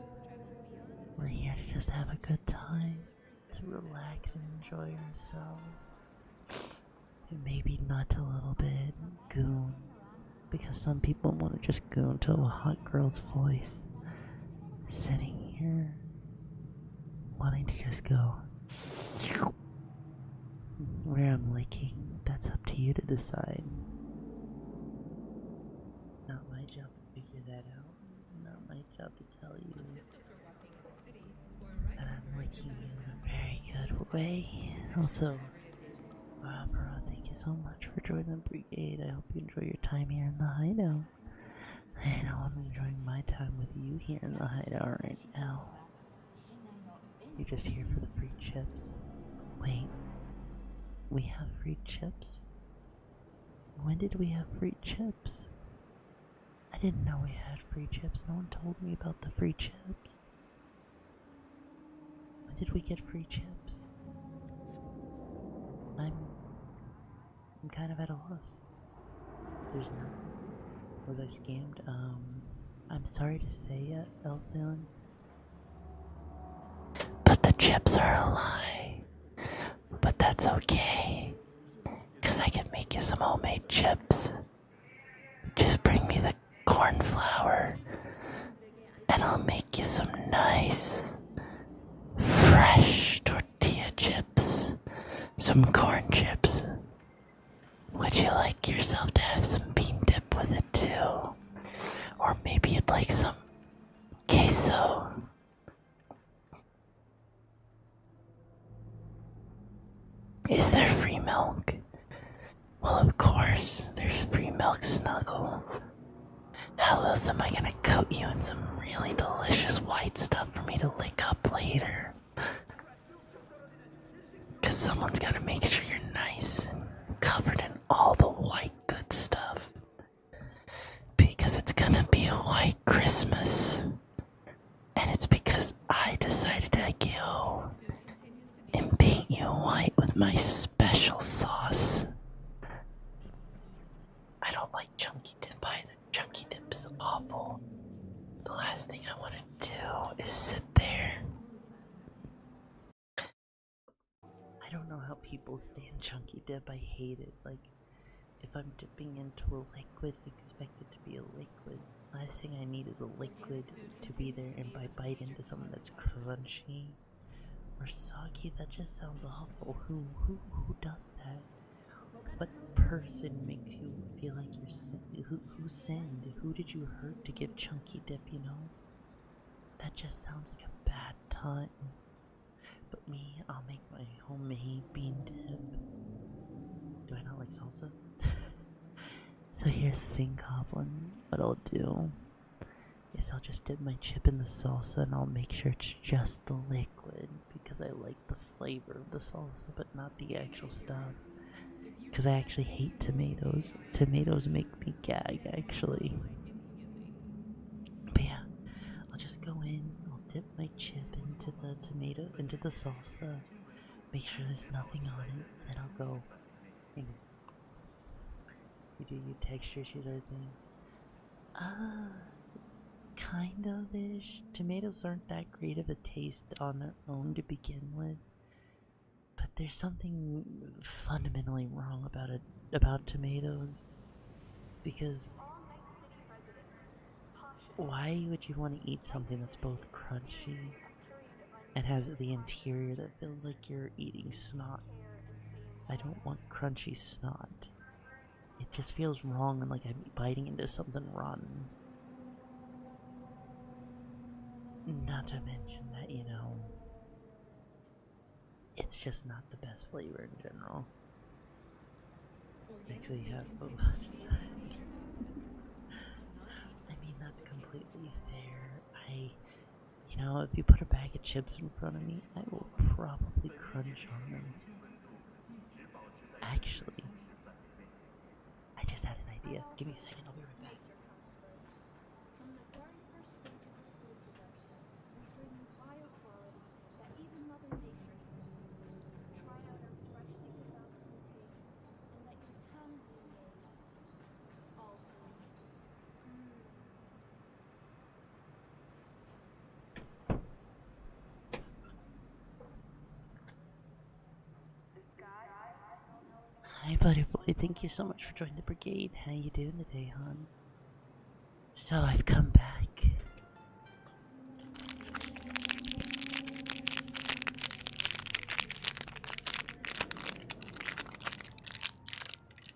We're here to just have a good time, to relax and enjoy ourselves. And maybe nut a little bit, goon. Because some people want to just goon to a hot girl's voice. Sitting here, wanting to just go. Where I'm licking, that's up to you to decide. It's not my job to figure that out. Not my job to tell you that I'm licking you in a very good way. Also, Barbara, thank you so much for joining the brigade. I hope you enjoy your time here in the hideout. I know I'm enjoying my time with you here in the hideout right now. You're just here for the free chips. Wait, we have free chips? When did we have free chips? I didn't know we had free chips. No one told me about the free chips. When did we get free chips? I'm kind of at a loss. There's nothing. Was I scammed? I'm sorry to say it, Elfin. But the chips are a lie. But that's okay. 'Cause I can make you some homemade chips. Just bring me the corn flour. And I'll make you some nice, fresh tortilla chips. Some corn chips. Would you like yourself to have some bean dip with it too? Or maybe you'd like some queso. Is there free milk? Well, of course, there's free milk, Snuggle. How else am I gonna coat you in some really delicious white stuff for me to lick up later? 'Cause someone's gotta make sure you're nice and covered in all the white good stuff. Because it's gonna be a white Christmas. And it's because I decided to go and paint you white with my special sauce. I don't like chunky dip either. Chunky dip is awful. The last thing I want to do is sit there. I don't know how people stand chunky dip. I hate it. Like, if I'm dipping into a liquid, expect it to be a liquid. Last thing I need is a liquid to be there, and by bite into something that's crunchy or soggy, that just sounds awful. Who does that? What person makes you feel like you're who sinned? Who did you hurt to give chunky dip, That just sounds like a bad time. But me, I'll make my homemade bean dip. Do I not like salsa? So here's the thing, Goblin. What I'll do is I'll just dip my chip in the salsa and I'll make sure it's just the liquid because I like the flavor of the salsa but not the actual stuff. Because I actually hate tomatoes. Tomatoes make me gag, actually. But yeah, I'll just go in, I'll dip my chip into the salsa, make sure there's nothing on it, and then I'll go. You do your texture issues or anything? Kind of ish. Tomatoes aren't that great of a taste on their own to begin with. But there's something fundamentally wrong about tomatoes. Because why would you want to eat something that's both crunchy and has the interior that feels like you're eating snot? I don't want crunchy snot. It just feels wrong and like I'm biting into something rotten. Not to mention that, you know, it's just not the best flavor in general. Actually, yeah. I mean, that's completely fair. You know, if you put a bag of chips in front of me, I will probably crunch on them. Actually, I just had an idea. Give me a second, I'll be right back. Hi, buddy boy. Thank you so much for joining the brigade. How you doing today, hon? So I've come back.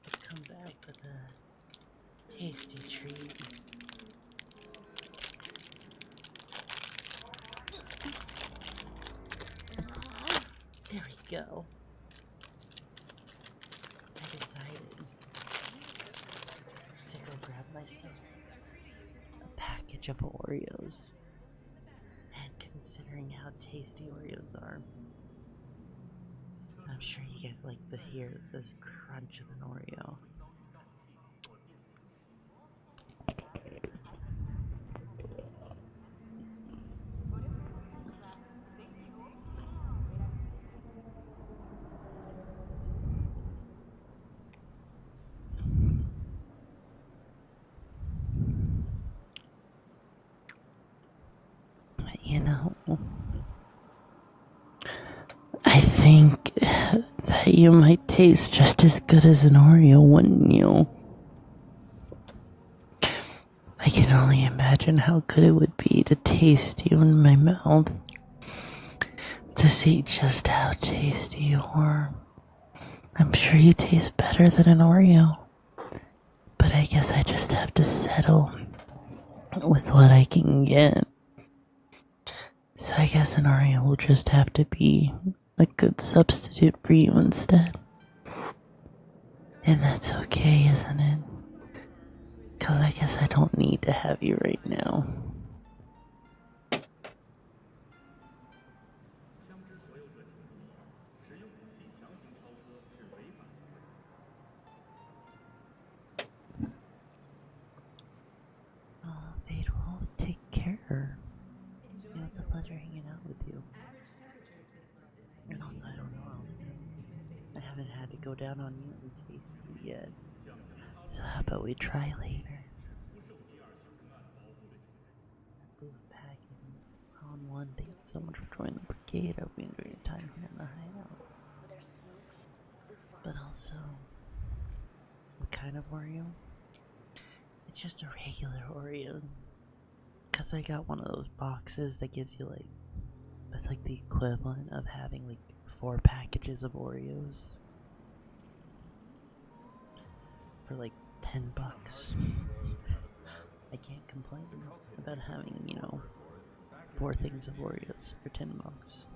I've come back with a tasty treat. There we go. I decided to go grab myself a package of Oreos. And considering how tasty Oreos are, I'm sure you guys like the crunch of an Oreo. You know, I think that you might taste just as good as an Oreo, wouldn't you? I can only imagine how good it would be to taste you in my mouth. To see just how tasty you are. I'm sure you taste better than an Oreo. But I guess I just have to settle with what I can get. So I guess an Oreo will just have to be a good substitute for you instead. And that's okay, isn't it? 'Cause I guess I don't need to have you right now. Oh, Fate will take care. You know, it's a pleasure hanging out with you. And also, I don't know, I haven't had to go down on you and taste you yet. So how about we try later? Booth packing on one. Thank you so much for joining the brigade. I hope you enjoy your time here in the hideout. But also, what kind of Oreo? It's just a regular Oreo. Cause I got one of those boxes that gives you like, that's like the equivalent of having like 4 packages of Oreos. For like $10. I can't complain about having, you know, 4 things of Oreos for $10.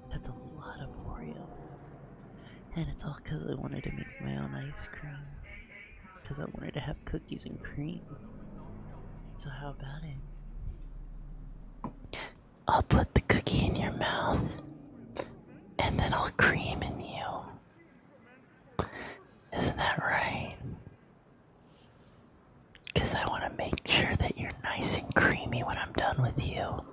That's a lot of Oreo. And it's all because I wanted to make my own ice cream. Because I wanted to have cookies and cream. So how about it? I'll put the cookie in your mouth, and then I'll cream in you. Isn't that right? Because I want to make sure that you're nice and creamy when I'm done with you.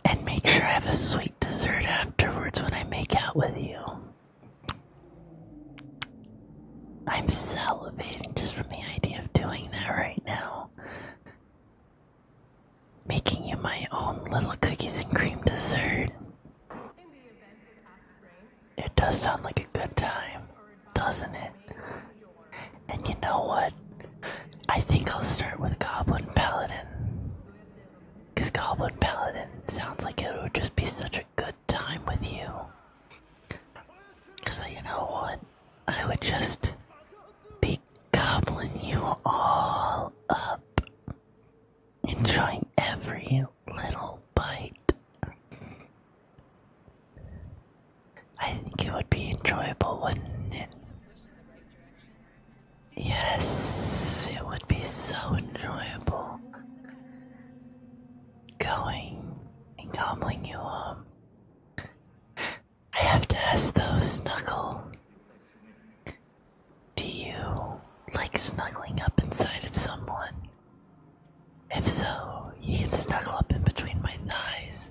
And make sure I have a sweet dessert afterwards when I make out with you. I'm salivating just from the idea of doing that right now. Making you my own little cookies and cream dessert. It does sound like a good time, doesn't it? And you know what? I think I'll start with Goblin Paladin. Because Goblin Paladin sounds like it would just be such a good time with you. Because you know what? I would just be gobbling you all up. Enjoying every little bite. I think it would be enjoyable, wouldn't it? Yes, it would be so enjoyable. Going and gobbling you up. I have to ask though, Snuggle. Do you like snuggling up inside of someone? If so, you can snuggle up in between my thighs.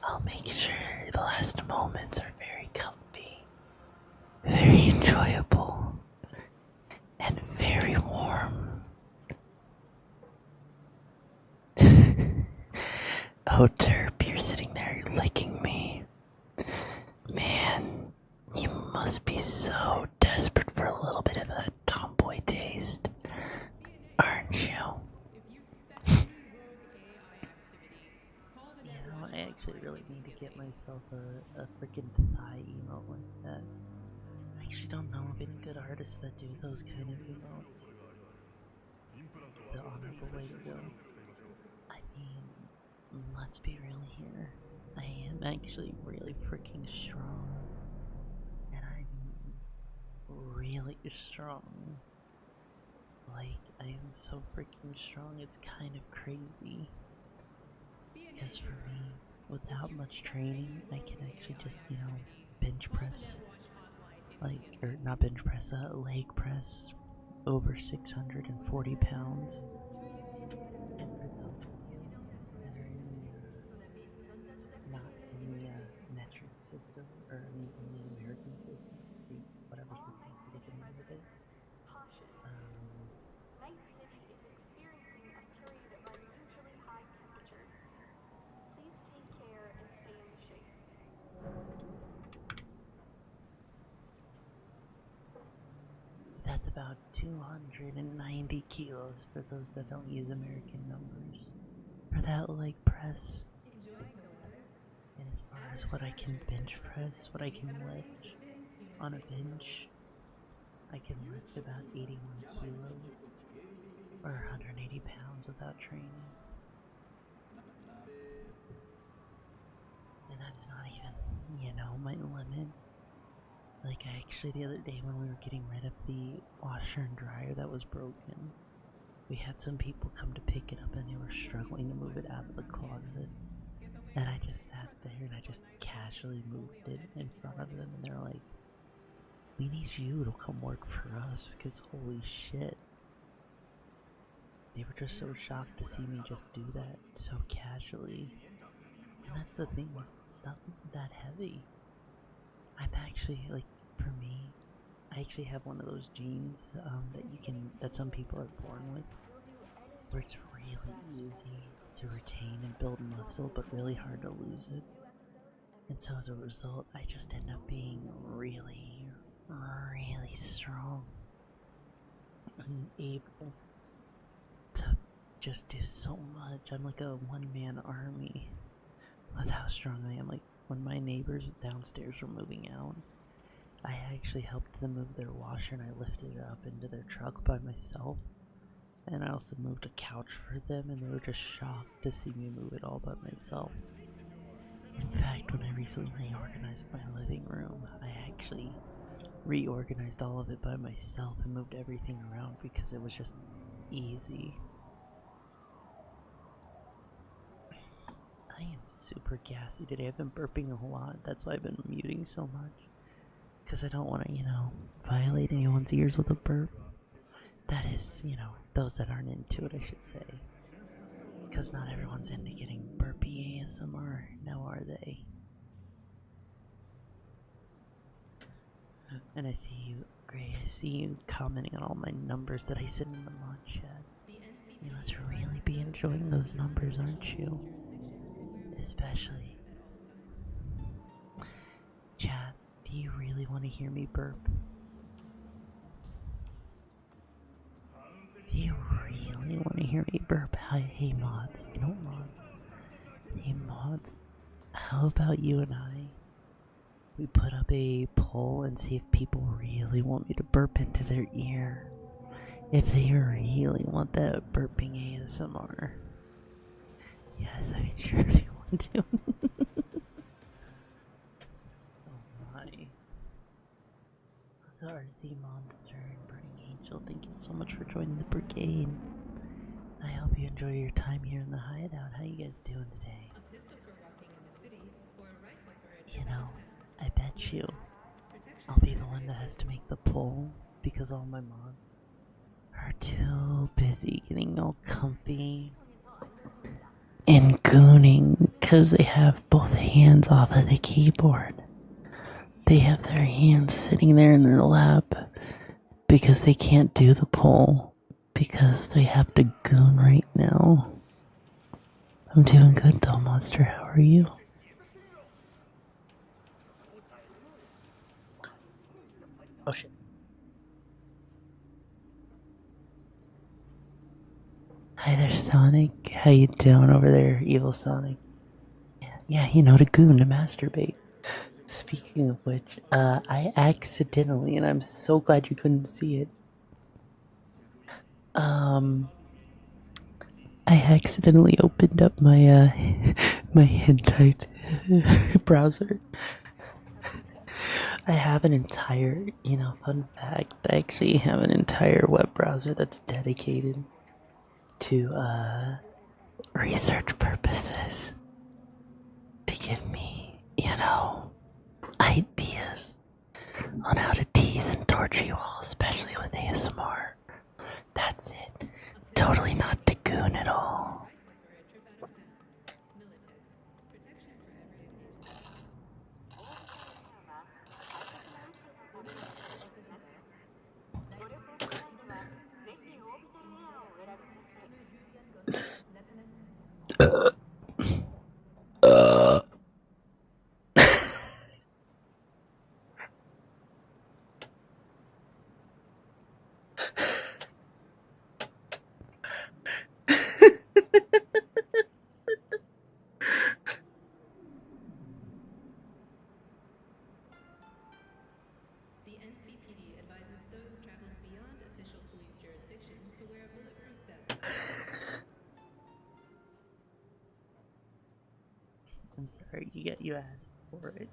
I'll make sure the last moments are very comfy, very enjoyable, and very warm. Oh, Derp, you're sitting there licking me. Man, you must be so desperate for a little bit of that tomboy taste, aren't you? You know, I actually really need to get myself a freaking thigh emote like that. I actually don't know of any good artists that do those kind of emotes. The honorable way to go. I mean, let's be real here. I am actually really freaking strong. And I'm really strong. Like, I am so freaking strong, it's kind of crazy. Because for me, without much training, I can actually just, bench press. Like, or not bench press, leg press over 640 pounds. And for those of you that are not in the metric system, or I mean in the American system, whatever system for the name of it. Night City is experiencing a period of unusually high temperatures. Please take care and stay in the shade. That's about 290 kilos for those that don't use American numbers. For that leg press. And as far as what I can bench press, what I can lift on a bench, I can lift about 81 kilos or 180 pounds without training. And that's not even, my limit. Like, I actually, the other day when we were getting rid of the washer and dryer that was broken, we had some people come to pick it up and they were struggling to move it out of the closet. And I just sat there and I just casually moved it in front of them, and they're like, "We need you to come work for us, because holy shit." They were just so shocked to see me just do that so casually. And that's the thing, this stuff isn't that heavy. I'm actually, like, for me, I actually have one of those genes that some people are born with, where it's really easy to retain and build muscle, but really hard to lose it. And so as a result, I just end up being really, really strong. I'm able to just do so much. I'm like a one-man army with how strong I am. Like, when my neighbors downstairs were moving out, I actually helped them move their washer, and I lifted it up into their truck by myself. And I also moved a couch for them, and they were just shocked to see me move it all by myself. In fact, when I recently reorganized my living room, I actually reorganized all of it by myself and moved everything around because it was just easy. super gassy today. I've been burping a lot. That's why I've been muting so much. Because I don't want to, violate anyone's ears with a burp. That is, those that aren't into it, I should say. Because not everyone's into getting burpy ASMR, now are they? And I see you, Gray, I see you commenting on all my numbers that I send in the mod chat. You must really be enjoying those numbers, aren't you? Especially. Chat, do you really want to hear me burp? Do you really want to hear me burp? Hey mods, no mods. Hey mods, how about you and we put up a poll and see if people really want me to burp into their ear? If they really want that burping ASMR. Yes, I'm sure if you want to. Oh my. So RC Monster and Burning Angel, thank you so much for joining the brigade. I hope you enjoy your time here in the hideout. How you guys doing today? I bet you I'll be the one that has to make the poll because all my mods are too busy getting all comfy and gooning because they have both hands off of the keyboard. They have their hands sitting there in their lap because they can't do the poll because they have to goon right now. I'm doing good though, Monster. How are you? Oh shit. Hi there, Sonic. How you doing over there, evil Sonic? Yeah, to goon, to masturbate. Speaking of which, I accidentally, and I'm so glad you couldn't see it, I accidentally opened up my, my hentai browser. I have an entire, fun fact, I actually have an entire web browser that's dedicated to, research purposes. To give me, ideas on how to tease and torture you all, especially with ASMR. That's it. Totally not to goon at all. I'm sorry, you asked for it.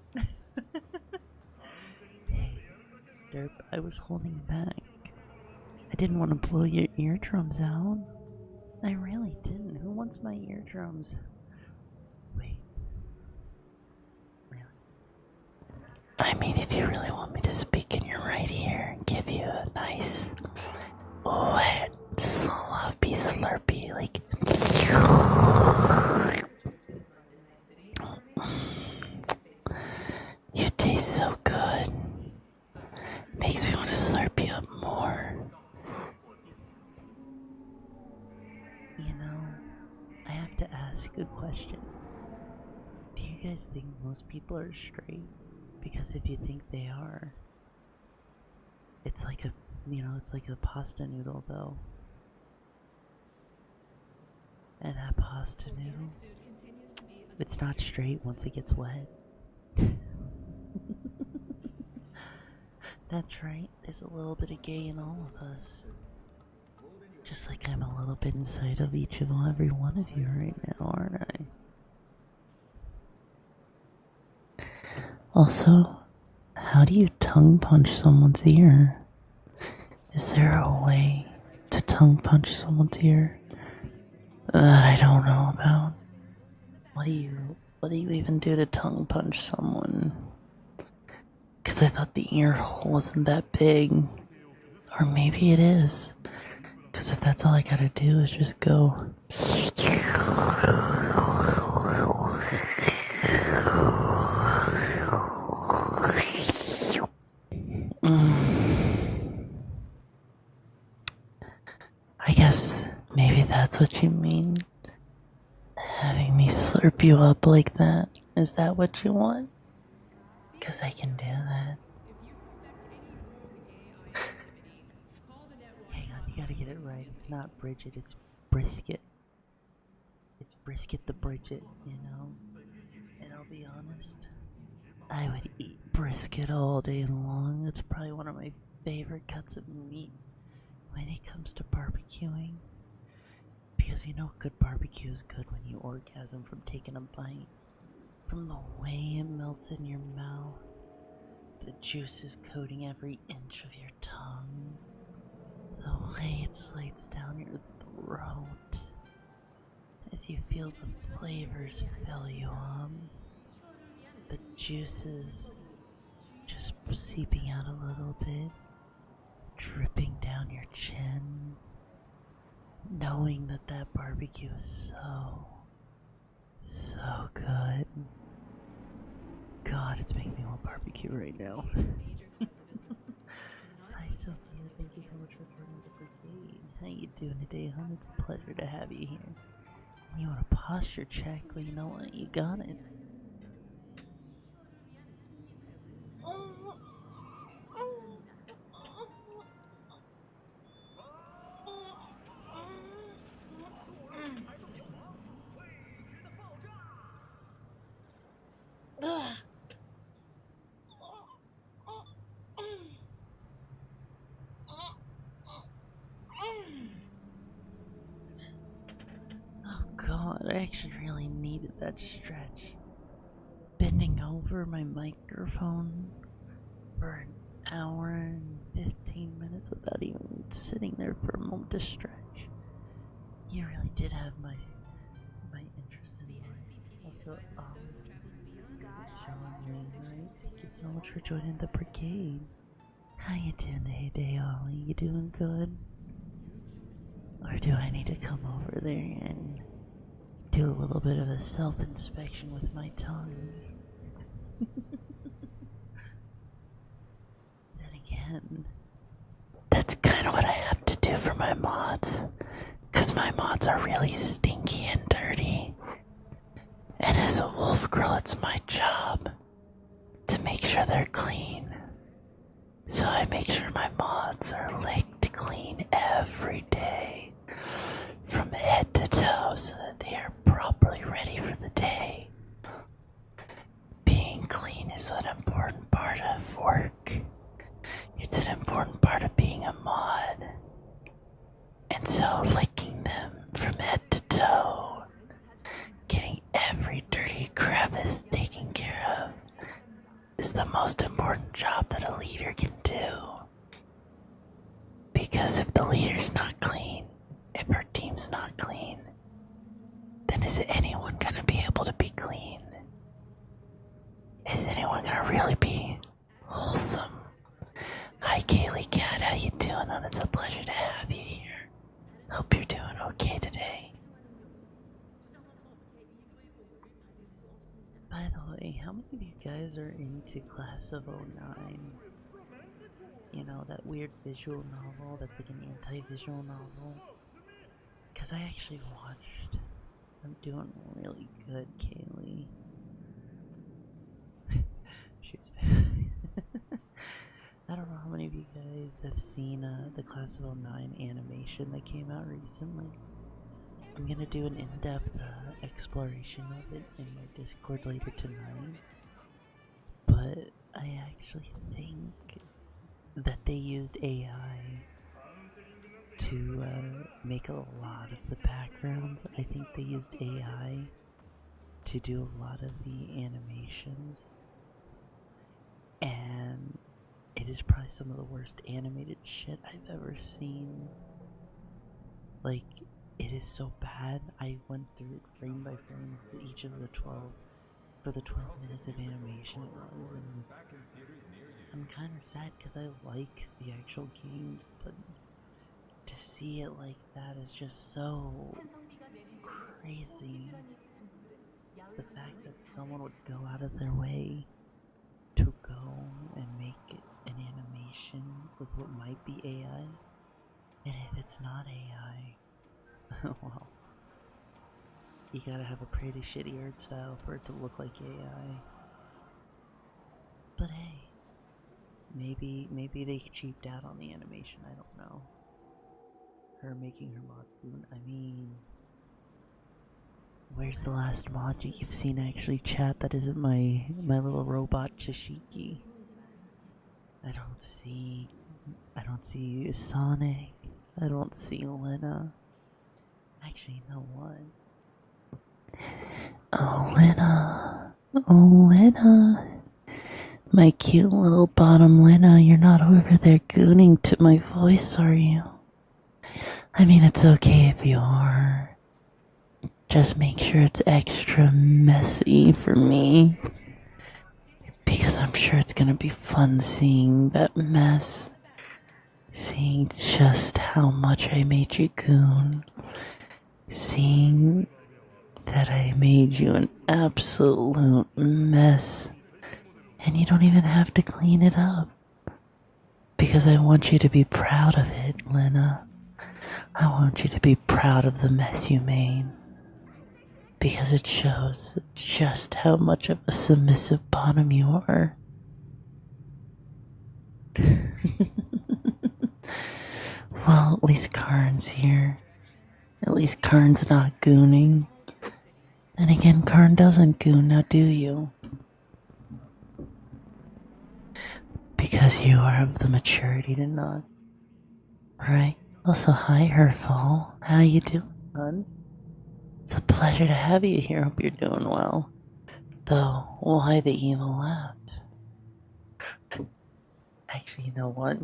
Hey, Derp, I was holding back. I didn't want to blow your eardrums out. I really didn't. Who wants my eardrums? Wait. Really? I mean, if you really want me to speak in your right ear and give you a nice, wet, sloppy slurpee, like... You taste so good. Makes me want to slurp you up more. I have to ask a question. Do you guys think most people are straight? Because if you think they are, it's like a pasta noodle though. And that pasta noodle, it's not straight once it gets wet. That's right, there's a little bit of gay in all of us. Just like I'm a little bit inside of each and every one of you right now, aren't I? Also, how do you tongue punch someone's ear? Is there a way to tongue punch someone's ear that I don't know about? what do you even do to tongue punch someone? Because I thought the ear hole wasn't that big. Or maybe it is. Because if that's all I gotta do is just go. I guess maybe that's what you mean. Having me slurp you up like that. Is that what you want? Because I can do that. Hang on, you gotta get it right. It's not Bridget, it's Brisket. It's Brisket the Bridget, you know? And I'll be honest, I would eat brisket all day long. It's probably one of my favorite cuts of meat when it comes to barbecuing. Because you know good barbecue is good when you orgasm from taking a bite. From the way it melts in your mouth, the juices coating every inch of your tongue, the way it slides down your throat as you feel the flavors fill you up, the juices just seeping out a little bit, dripping down your chin, knowing that that barbecue is so good. God, it's making me want barbecue right now. Hi Sophia, thank you so much for joining the brigade. How you doing today, hon? It's a pleasure to have you here. You want a posture check? Well, you know what? You got it. Oh God, I actually really needed that stretch. Bending over my microphone for an hour and 15 minutes without even sitting there for a moment to stretch. You really did have my interest in mind. Also, Sean Wainwright, thank you so much for joining the brigade. How you doing today, Ollie? You doing good? Or do I need to come over there and do a little bit of a self-inspection with my tongue? Then again, that's kind of what I have to do for my mods. Because my mods are really stinky and dirty. And as a wolf girl, it's my job to make sure they're clean. So I make sure my mods are licked clean every day, from head to toe, so that they are properly ready for the day. Being clean is an important part of work. It's an important part of being a mod. And so licking them from head to toe, getting every dirty crevice taken care of, is the most important job that a leader can do. Because if the leader's not clean, if her team's not clean, then is anyone gonna be able to be clean? Is anyone gonna really be wholesome? Hi Kaylee Cat, how you doing? And it's a pleasure to have you here. Hope you're doing okay today. By the way, how many of you guys are into Class of '09? You know, that weird visual novel that's like an anti-visual novel? Because I actually watched. I'm doing really good, Kaylee. Shoots. I don't know how many of you guys have seen the Class of '09 animation that came out recently. I'm gonna do an in-depth exploration of it in my Discord later tonight. But I actually think that they used AI to make a lot of the backgrounds. I think they used AI to do a lot of the animations. And it is probably some of the worst animated shit I've ever seen. Like, it is so bad. I went through it frame by frame for each of the 12 for the 12 minutes of animation it was, and I'm kind of sad because I like the actual game, but to see it like that is just so crazy. The fact that someone would go out of their way to go and make an animation with what might be AI, and if it's not AI, well, you gotta have a pretty shitty art style for it to look like AI. But hey, maybe they cheaped out on the animation, I don't know. Her making her mod spoon, I mean, where's the last mod you've seen actually, chat, that isn't my little robot Chishiki? I don't see Sonic, I don't see Lena. Actually, you know what? Oh, Lena. My cute little bottom Lena, you're not over there gooning to my voice, are you? I mean, it's okay if you are. Just make sure it's extra messy for me. Because I'm sure it's gonna be fun seeing that mess. Seeing just how much I made you goon. Seeing that I made you an absolute mess. And you don't even have to clean it up. Because I want you to be proud of it, Lena. I want you to be proud of the mess you made. Because it shows just how much of a submissive bottom you are. Well, at least Karn's here. At least Karn's not gooning. Then again, Karn doesn't goon, now do you? Because you are of the maturity to not. Right? Also, hi, Herfall. How you doing, hon? It's a pleasure to have you here. Hope you're doing well. Though, why the evil laugh? Actually, you know what?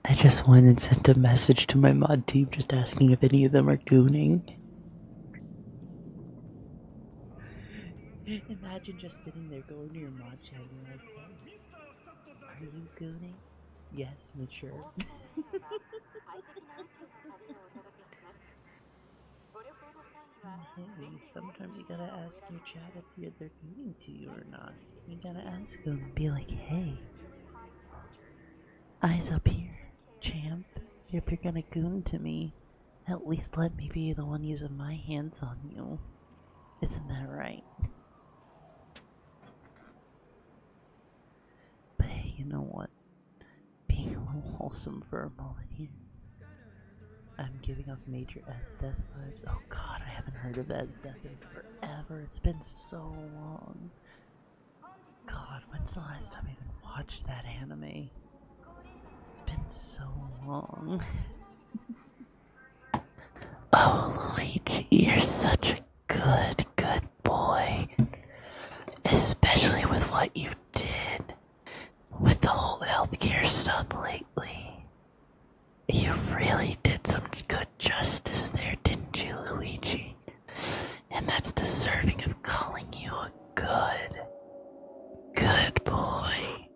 I just went and sent a message to my mod team just asking if any of them are gooning. Imagine just sitting there going to your mod chat and you're like, hey, are you gooning? Yes, mature. Hey, sometimes you gotta ask your chat if they're gooning to you or not. You gotta ask them, be like, hey, eyes up here, champ. If you're gonna goon to me, at least let me be the one using my hands on you. Isn't that right? But hey, you know what? Being a little wholesome for a moment here. I'm giving off major S Death vibes. Oh god, I haven't heard of S Death in forever. It's been so long. God, when's the last time I even watched that anime? It's been so long. Oh, Luigi, you're such a good boy. Especially with what you did with the whole healthcare stuff lately. You really did some good justice there, didn't you, Luigi? And that's deserving of calling you a good boy.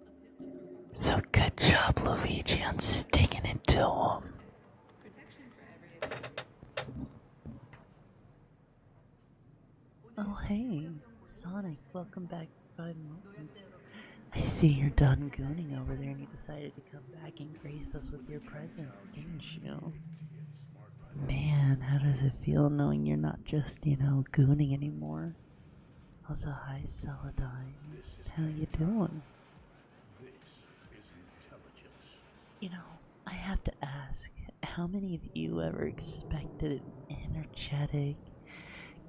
So good job, Luigi, on sticking it to him. Oh hey, Sonic, welcome back to 5 Moments. I see you're done gooning over there and you decided to come back and grace us with your presence, didn't you? Man, how does it feel knowing you're not just, gooning anymore? Also, hi, Celadine. How you doing? I have to ask, how many of you ever expected an energetic,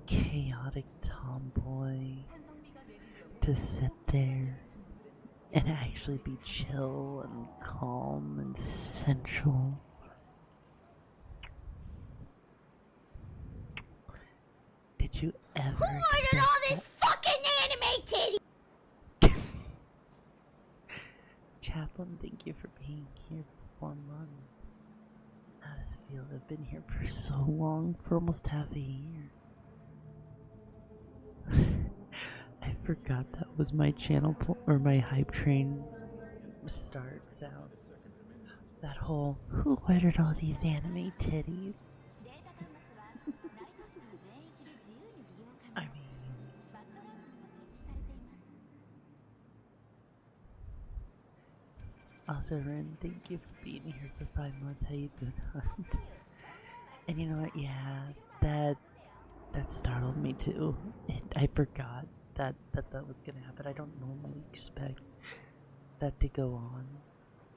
chaotic tomboy to sit there and actually be chill and calm and sensual? Did you ever Who ordered all this fucking anime titty? Chat, Chaplain, thank you for being here for 4 months. How does it feel to have been here for so long, for almost half a year? I forgot that was my channel or my hype train start sound. That whole, who ordered all these anime titties? I mean, also Ren, thank you for being here for 5 months. How you doing, hon? And you know what? Yeah, that startled me too. I forgot that was gonna happen. I don't normally expect that to go on,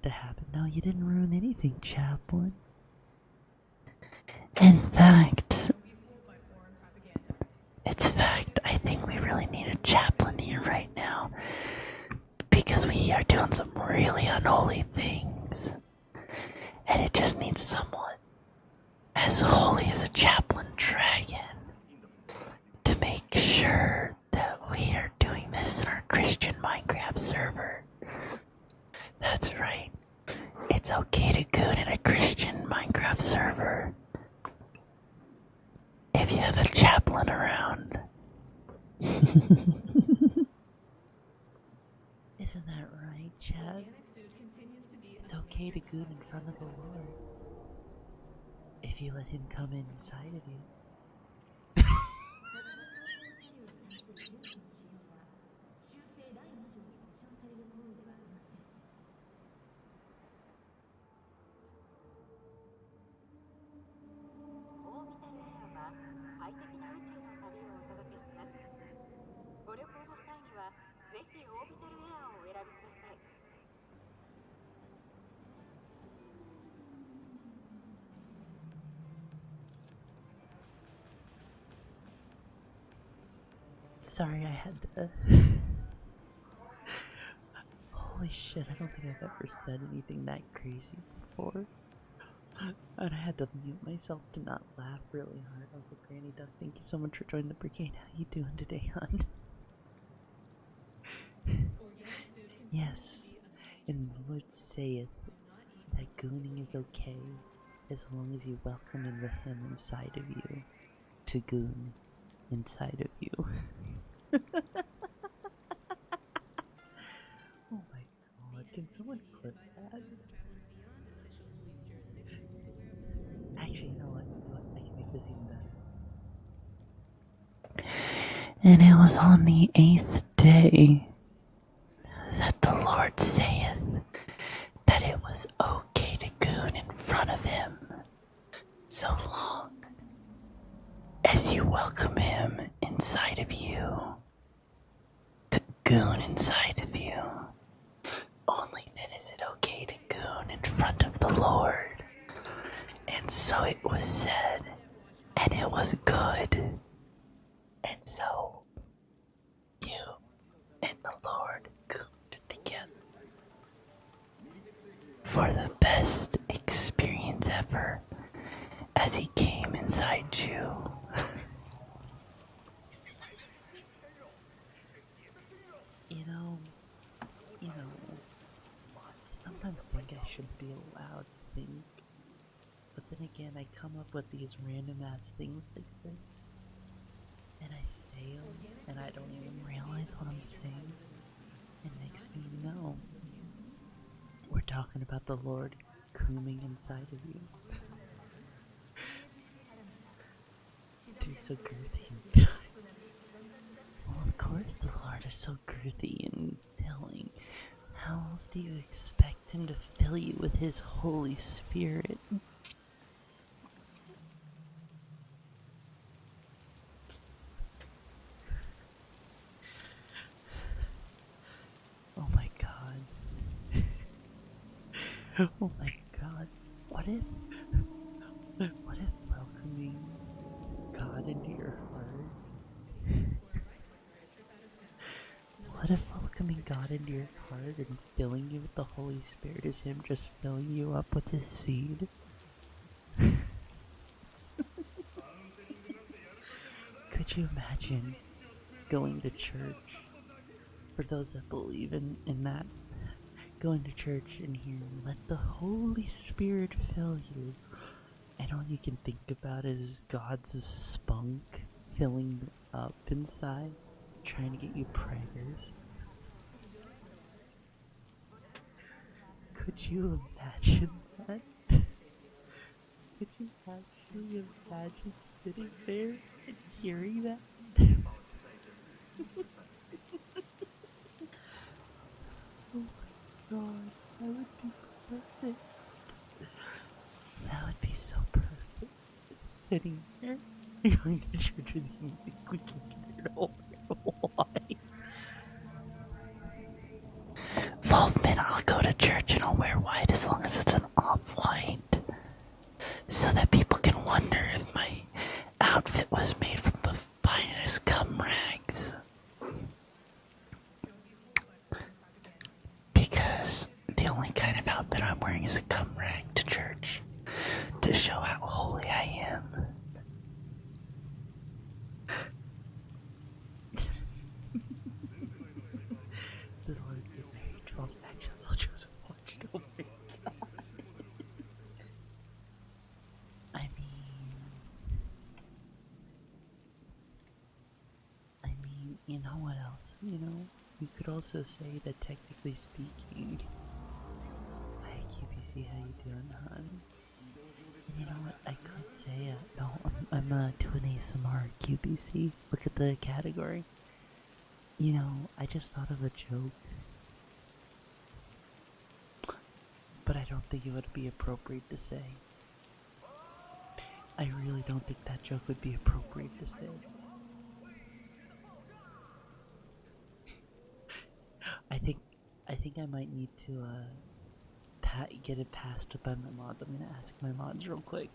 to happen. No, you didn't ruin anything, Chaplain. In fact, I think we really need a chaplain here right now, because we are doing some really unholy things, and it just needs someone as holy as a chaplain dragon to make sure that we are doing this in our Christian Minecraft server. That's right. It's okay to goon in a Christian Minecraft server if you have a chaplain around. Isn't that right, Chad? It's okay to goon in front of the Lord if you let him come inside of you. Sorry, I had to. Holy shit, I don't think I've ever said anything that crazy before. And I had to mute myself to not laugh really hard. Also, Granny Duck, thank you so much for joining the brigade. How you doing today, hon? Yes, and the Lord saith that gooning is okay as long as you welcome and let him inside of you to goon inside of you. Oh my god, can someone clip that? Actually, you know what? I can make this even better. And it was on the 8th day that the Lord saith that it was okay to goon in front of him, so long as you welcome him inside of you to goon inside of you. Only then is it okay to goon in front of the Lord. And so it was said, and it was good. And so you and the Lord gooned together for the best experience ever as he came inside you. You know, I sometimes think I shouldn't be allowed to think, but then again, I come up with these random ass things like this, and I say them, and I don't even realize what I'm saying, and next thing you know, we're talking about the Lord cooming inside of you. Dude, so girthy. Well, of course the Lord is so girthy and filling. How else do you expect him to fill you with his Holy Spirit? Oh my god. Oh my god. What if welcoming God into your heart? What if welcoming God into your heart and filling you with the Holy Spirit is him just filling you up with his seed? Could you imagine going to church, for those that believe in that, going to church and hearing, let the Holy Spirit fill you. And all you can think about is God's spunk filling up inside, trying to get you prayers. Could you imagine that? Could you actually imagine sitting there and hearing that? Oh my god, that would be perfect. That would be so perfect. Sitting there, going to church with you, we can get it over. Why? Wolfman, I'll go to church and I'll wear white as long as it's an off-white. So that people can wonder if my outfit was made from the finest cum rags. Because the only kind of outfit I'm wearing is a cum rag to church. To show how holy I am. The Lord give me 12 actions I'll choose and watch. Oh my god. I mean, you know what else? You know, you could also say that technically speaking. Hi QPC, how you doing, hon? And you know what? I could say, no, I'm doing ASMR QPC. Look at the category. You know, I just thought of a joke. But I don't think it would be appropriate to say. I really don't think that joke would be appropriate to say. I think I might need to get it passed by my mods. I'm gonna ask my mods real quick.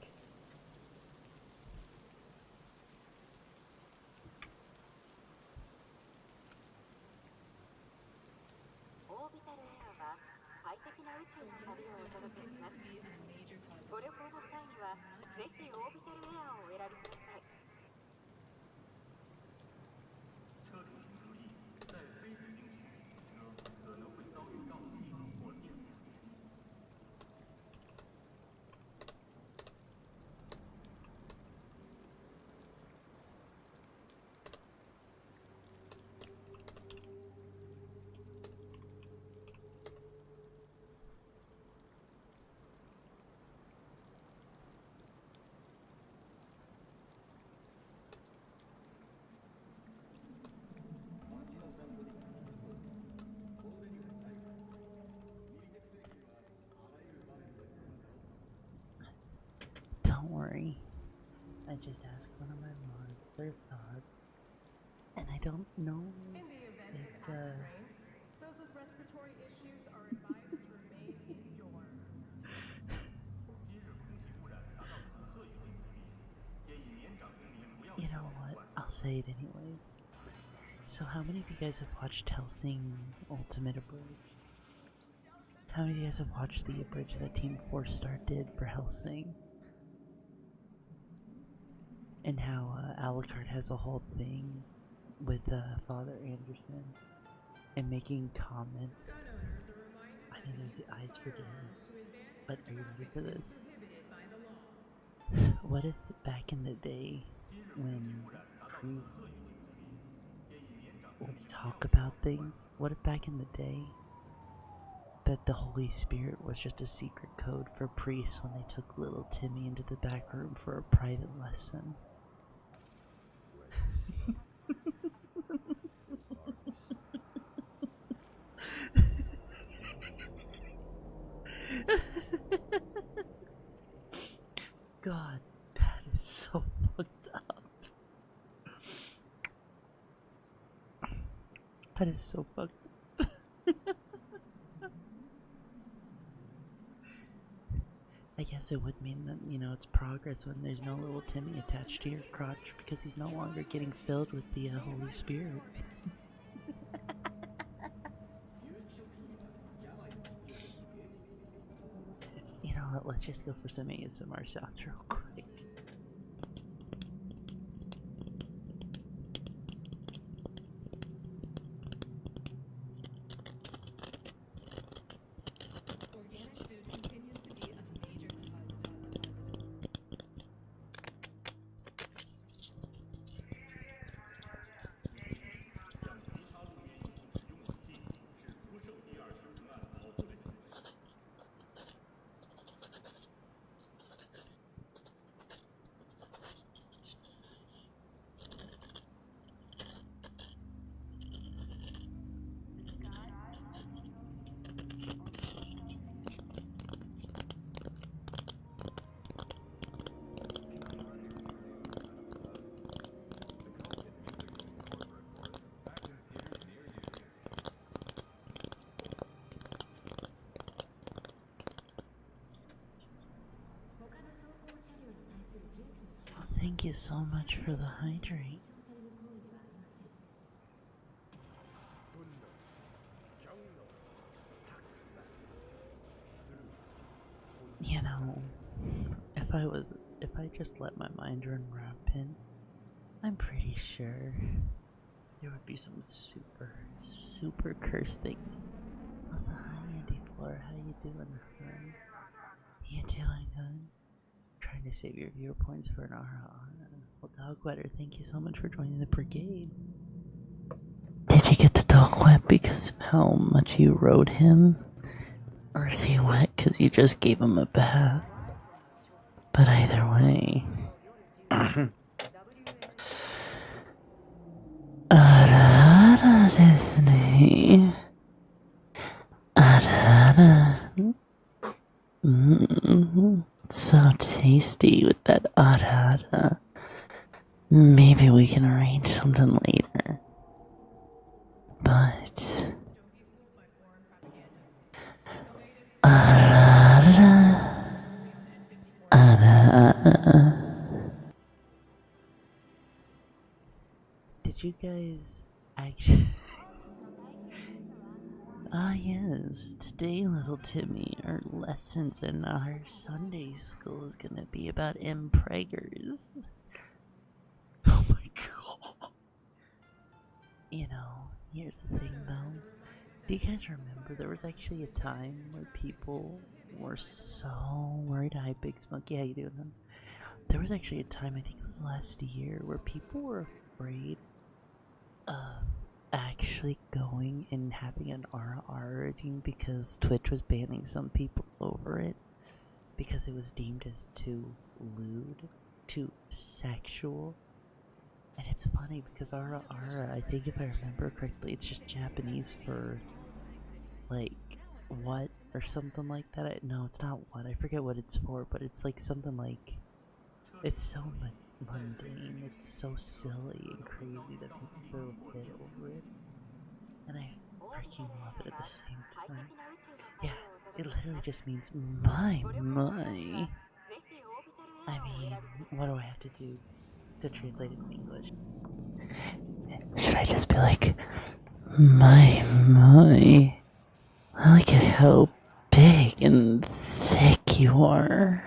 Don't worry. I just asked one of my mods their thoughts, and I don't know. It's those with respiratory issues are advised to remain indoors. You know what? I'll say it anyways. So how many of you guys have watched Hellsing Ultimate Abridged? How many of you guys have watched the abridged that Team 4 Star did for Hellsing? And how Alucard has a whole thing with Father Anderson and making comments. I mean, there's the eyes for days. But are you ready for this? What if back in the day when priests would talk about things, what if back in the day that the Holy Spirit was just a secret code for priests when they took little Timmy into the back room for a private lesson? God, that is so fucked up. That is so fucked up. I guess it would mean that, you know, it's progress when there's no little Timmy attached to your crotch because he's no longer getting filled with the Holy Spirit. You know what, let's just go for some ASMR sounds real quick. Thank you so much for the hydrate. You know, if I just let my mind run rampant, I'm pretty sure there would be some super cursed things. Also, hi Andy Flora, how you doing, hun? You doing good? Trying to save your viewer points for an hour. Well, Dog Wetter, thank you so much for joining the brigade. Did you get the dog wet because of how much you rode him? Or is he wet because you just gave him a bath? But either way. Disney. So tasty with that arara. Maybe we can arrange something later. But did you guys actually? Yes, today, little Timmy, our lessons in our Sunday school is gonna be about impreggers. Oh my god. You know, here's the thing though. Do you guys remember there was actually a time where people were so worried? Hi, Big Smoky, how you doing, man? There was actually a time, I think it was last year, where people were afraid of actually going and having an RR rating because Twitch was banning some people over it because it was deemed as too lewd, too sexual. And it's funny because RR, I think if I remember correctly, it's just Japanese for like what or something like that. No, it's not what. I forget what it's for, but it's like something like, it's so mundane, it's so silly and crazy that people throw a fit over it. And I freaking love it at the same time. Yeah, it literally just means my. I mean, what do I have to do to translate it in English? Should I just be like, my. Look at how big and thick you are.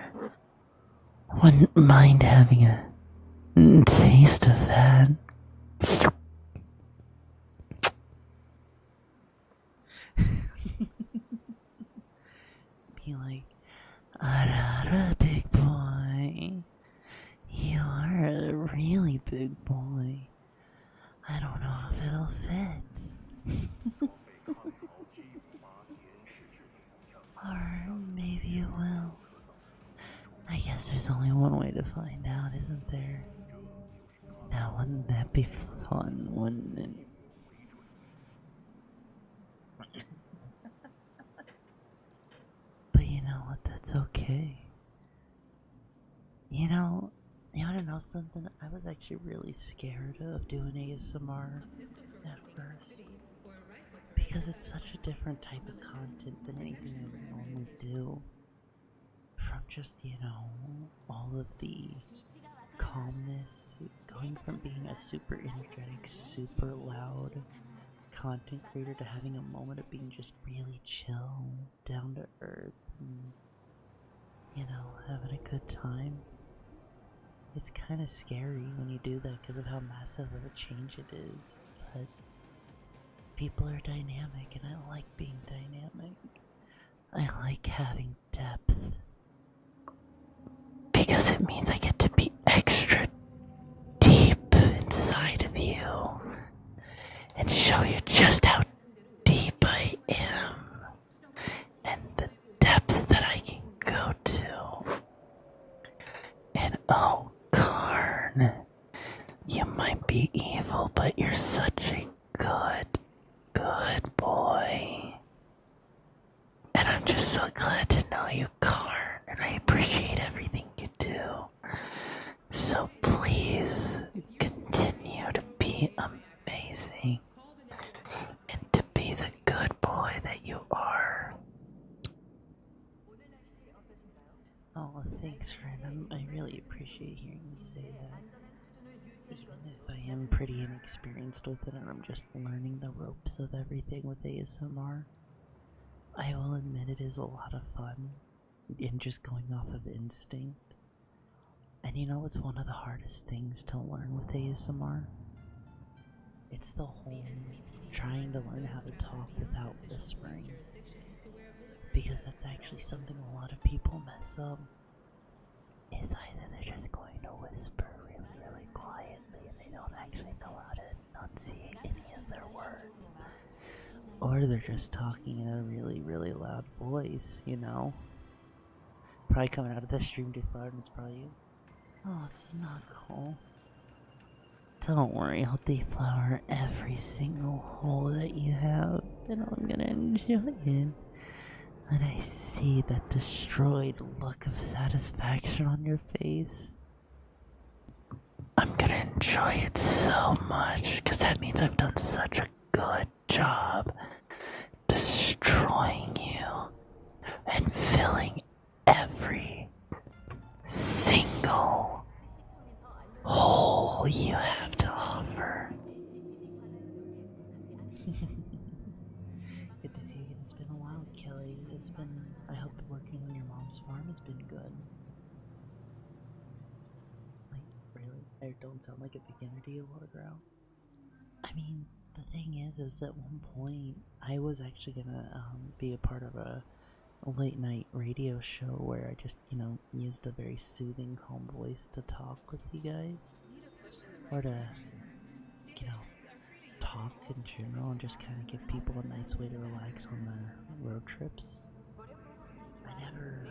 Wouldn't mind having a taste of that. Be like, Arara, big boy. You are a really big boy. I don't know if it'll fit. Or maybe it will. I guess there's only one way to find out, isn't there? Now, wouldn't that be fun, wouldn't it? But you know what? That's okay. You wanna know something? I was actually really scared of doing ASMR at first. Because it's such a different type of content than anything I would normally do. From just, all of the calmness, going from being a super energetic, super loud content creator to having a moment of being just really chill, down to earth, and, having a good time. It's kind of scary when you do that because of how massive of a change it is, but people are dynamic and I like being dynamic. I like having depth because it means I get to be extra deep inside of you and show you just how deep I am and the depths that I can go to. And oh, Karn, you might be evil, but you're such a good boy. And I'm just so glad to know you, Karn, and I appreciate everything you do. So please continue to be amazing and to be the good boy that you are. Oh, Oh, thanks, friend. I really appreciate hearing you say that. Even if I am pretty inexperienced with it and I'm just learning the ropes of everything with ASMR, I will admit it is a lot of fun and just going off of instinct. And you know what's one of the hardest things to learn with ASMR? It's the whole trying to learn how to talk without whispering. Because that's actually something a lot of people mess up. It's either they're just going to whisper really, really quietly and they don't actually know how to enunciate any of their words. Or they're just talking in a really, really loud voice, you know? Probably coming out of the stream too loud and it's probably you. Oh, Snuggle. Don't worry, I'll deflower every single hole that you have, and I'm gonna enjoy it. And I see that destroyed look of satisfaction on your face. I'm gonna enjoy it so much, because that means I've done such a good job destroying you and filling every single hole you have to offer. Good to see you again. It's been a while, Kelly. I hope working on your mom's farm has been good. Like, really? I don't sound like a beginner to you, Watergrow. I mean, the thing is at one point, I was actually gonna be a part of a late night radio show where I just, used a very soothing, calm voice to talk with you guys. Or to, talk in general and just kind of give people a nice way to relax on their road trips. I never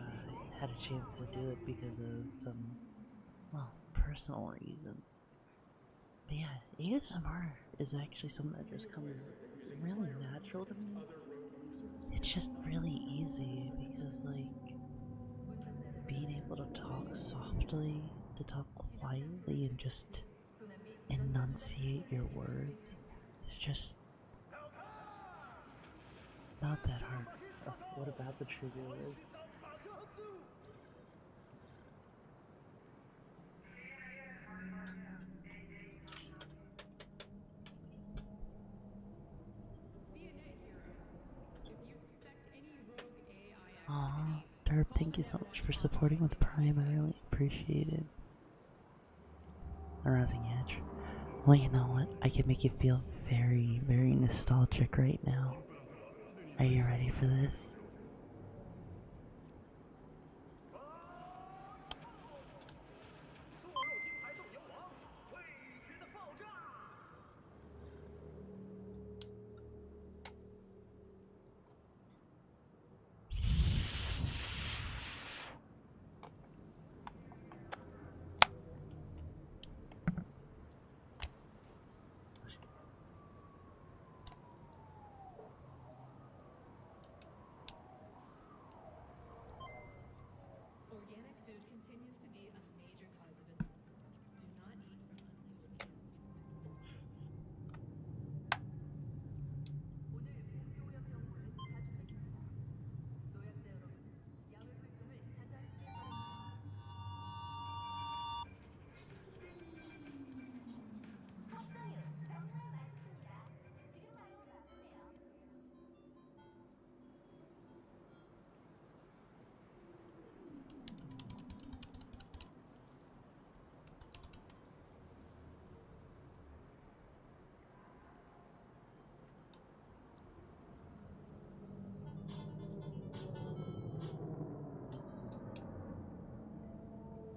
had a chance to do it because of some, personal reasons. But yeah, ASMR is actually something that just comes really natural to me. It's just really easy because, being able to talk softly, to talk quietly, and just enunciate your words is just not that hard. Oh, what about the trigger word? Aw, Derp, thank you so much for supporting with Prime. I really appreciate it. Arousing Edge. Well, you know what? I can make you feel very, very nostalgic right now. Are you ready for this? Organic food continues to be a major cause of illness. Do not eat from unlabeled cans.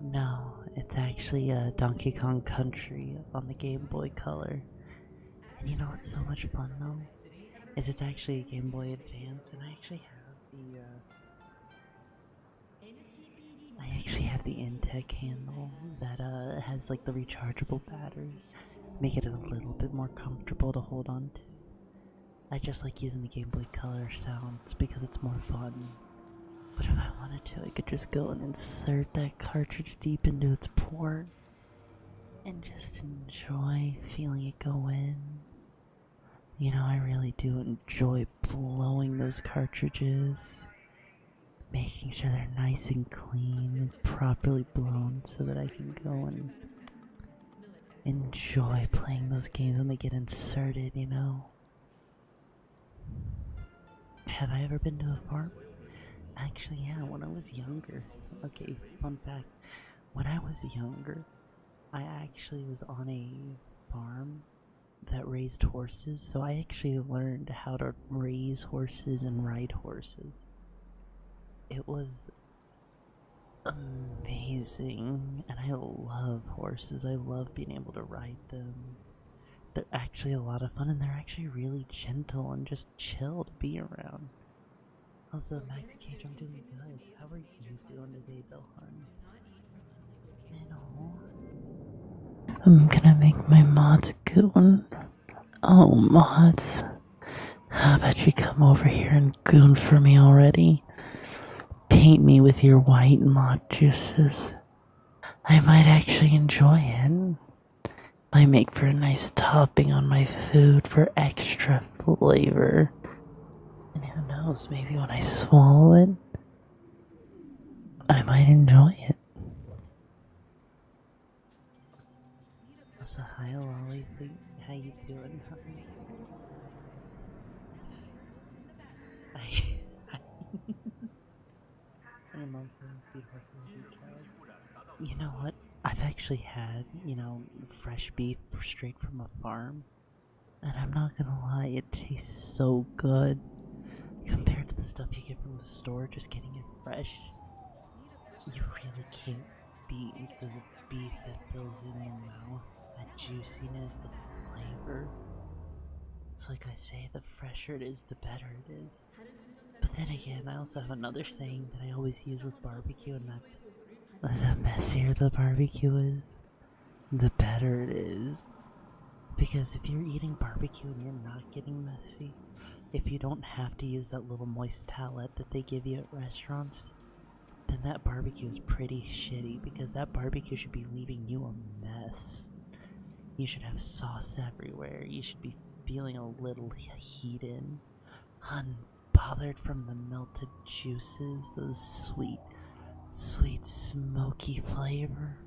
No, it's actually Donkey Kong Country on the Game Boy Color. And you know what's so much fun though? Is it's actually a Game Boy Advance, and I actually have the Intech handle that has the rechargeable battery, make it a little bit more comfortable to hold on to. I just like using the Game Boy Color sounds because it's more fun. But if I wanted to, I could just go and insert that cartridge deep into its port and just enjoy feeling it go in. I really do enjoy blowing those cartridges. making sure they're nice and clean and properly blown so that I can go and enjoy playing those games when they get inserted, you know? Have I ever been to a farm? Actually, yeah, when I was younger. Okay, fun fact. When I was younger, I actually was on a farm that raised horses, so I actually learned how to raise horses and ride horses. It was amazing, and I love horses. I love being able to ride them. They're actually a lot of fun, and they're actually really gentle and just chill to be around. Also, Max Cage, I'm doing good. How are you doing today, Bilhan? You know, I'm gonna make my mods goon. Oh, mods. How about you come over here and goon for me already? Paint me with your white mod juices. I might actually enjoy it. Might make for a nice topping on my food for extra flavor. And who knows, maybe when I swallow it, I might enjoy it. Also, hi Lolly, how you doing, honey? I love feed horses and feed cows. You know what? I've actually had, fresh beef straight from a farm. And I'm not gonna lie, it tastes so good. Compared to the stuff you get from the store, just getting it fresh. You really can't beat the beef that fills in your mouth. That juiciness, the flavor. It's like I say, the fresher it is, the better it is. But then again, I also have another saying that I always use with barbecue, and that's the messier the barbecue is, the better it is. Because if you're eating barbecue and you're not getting messy, if you don't have to use that little moist towelette that they give you at restaurants, then that barbecue is pretty shitty, because that barbecue should be leaving you a mess. You should have sauce everywhere. You should be feeling a little heated, unbothered from the melted juices, the sweet, sweet smoky flavor.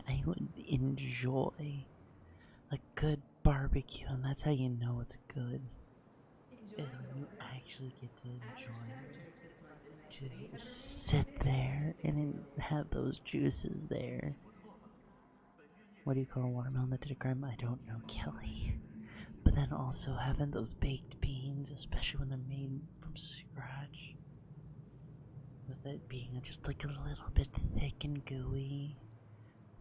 I would enjoy a good barbecue, and that's how you know it's good, is when you actually get to enjoy it, to sit there and have those juices there. What do you call a watermelon that did a crime? I don't know, Kelly. But then also having those baked beans, especially when they're made from scratch, with it being just like a little bit thick and gooey,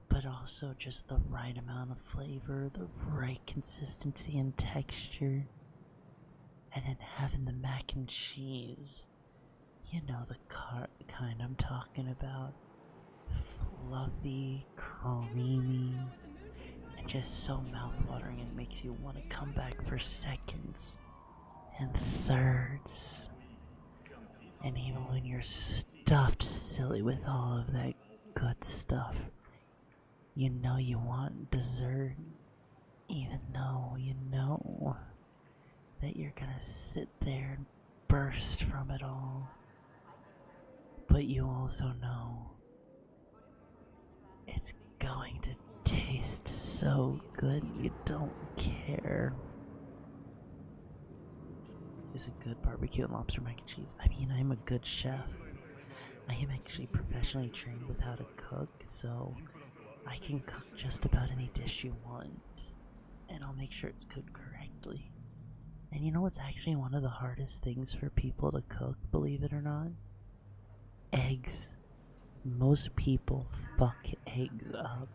but also just the right amount of flavor, the right consistency and texture. And then having the mac and cheese. You know the kind I'm talking about. Fluffy, creamy, and just so mouthwatering it makes you want to come back for seconds and thirds. And even when you're stuffed silly with all of that good stuff, you know you want dessert, even though you know that you're gonna sit there and burst from it all. But you also know it's going to taste so good you don't care. Is a good barbecue and lobster mac and cheese. I mean, I'm a good chef. I am actually professionally trained with how to cook, so I can cook just about any dish you want, and I'll make sure it's cooked correctly. And you know what's actually one of the hardest things for people to cook, believe it or not? Eggs. Most people fuck eggs up.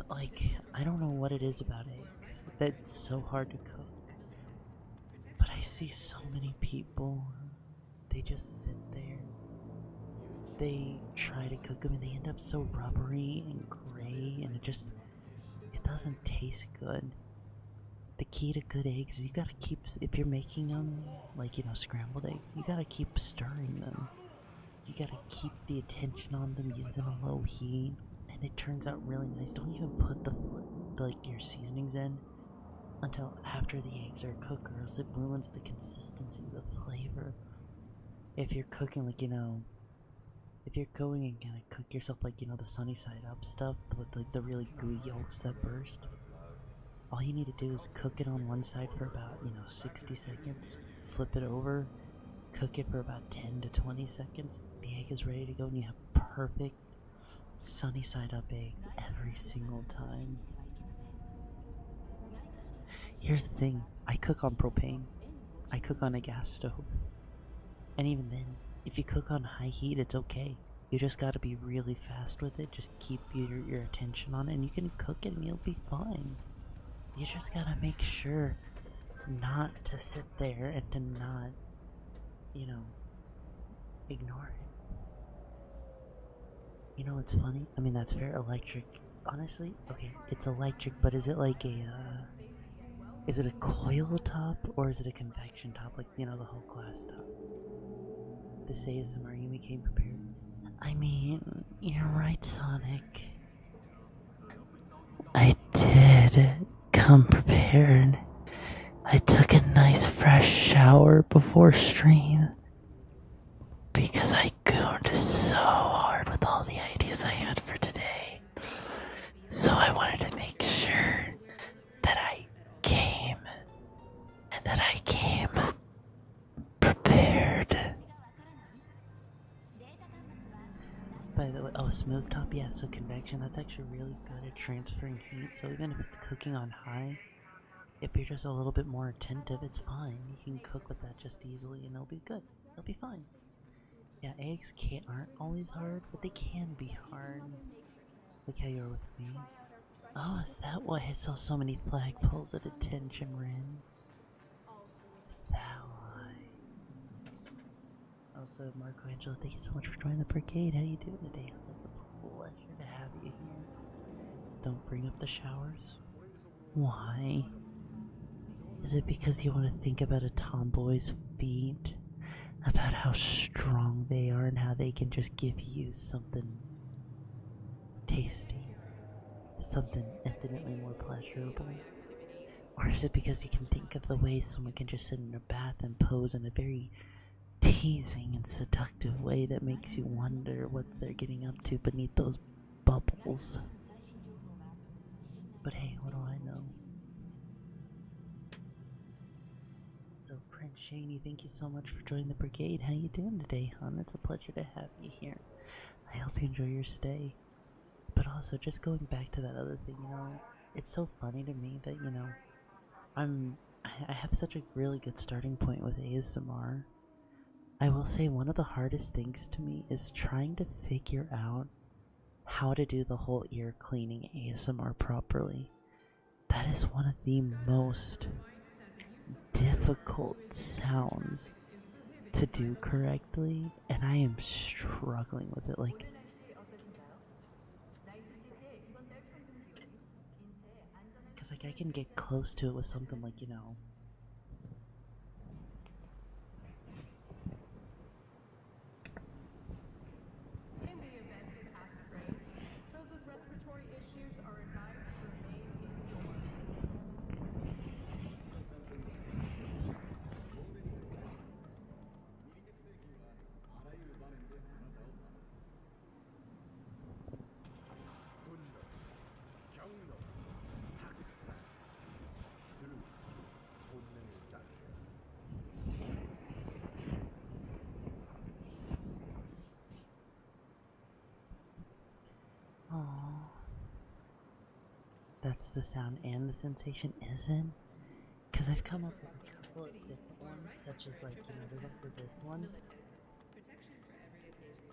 Like, I don't know what it is about eggs that's so hard to cook. But I see so many people, they just sit there. They try to cook them and they end up so rubbery and gray, and it doesn't taste good. The key to good eggs, you gotta keep, if you're making them, like, scrambled eggs, you gotta keep stirring them. You gotta keep the attention on them using a low heat, and it turns out really nice. Don't even put your seasonings in until after the eggs are cooked, or else it ruins the consistency, the flavor. If you're cooking, like, if you're going and gonna cook yourself, like, the sunny side up stuff with like the really gooey yolks that burst, all you need to do is cook it on one side for about 60 seconds, flip it over, cook it for about 10 to 20 seconds. The egg is ready to go, and you have perfect sunny side up eggs every single time. Here's the thing, I cook on propane. I cook on a gas stove. And even then, if you cook on high heat, it's okay. You just gotta be really fast with it. Just keep your attention on it, and you can cook it and you'll be fine. You just gotta make sure not to sit there and to not, ignore it. You know what's funny? I mean, that's fair. Electric. Honestly, okay, it's electric, but is it like is it a coil top or is it a convection top? Like, the whole glass top. This ASMR Yumi came prepared. I mean, you're right, Sonic. I did come prepared. I took a nice fresh shower before stream because I gooned so hard with all the ideas I had for today. So I wanted to make sure that I came prepared. By the way, smooth top, yeah, so convection, that's actually really good at transferring heat, so even if it's cooking on high, if you're just a little bit more attentive, it's fine. You can cook with that just easily and it'll be good. It'll be fine. Yeah, eggs aren't always hard, but they can be hard. Look how you are with me. Oh, is that why I saw so many flagpoles at Attention Rin? Is that why? Also, Marco Angelo, thank you so much for joining the brigade. How you doing today? It's a pleasure to have you here. Don't bring up the showers. Why? Is it because you want to think about a tomboy's feet? About how strong they are and how they can just give you something tasty? Something infinitely more pleasurable? Or is it because you can think of the way someone can just sit in a bath and pose in a very teasing and seductive way that makes you wonder what they're getting up to beneath those bubbles? But hey, what do I know? So, Prince Shaney, thank you so much for joining the brigade. How you doing today, hon? It's a pleasure to have you here. I hope you enjoy your stay. But also, just going back to that other thing, it's so funny to me that, I have such a really good starting point with ASMR. I will say one of the hardest things to me is trying to figure out how to do the whole ear cleaning ASMR properly. That is one of the most difficult sounds to do correctly, and I am struggling with it. Like, because I can get close to it with something like, In the event it has to rain, those with respiratory issues are advised to remain indoors. oh, that's the sound and the sensation, isn't? Because I've come up with a couple of different ones, such as, like, there's also this one. Protection for every occasion.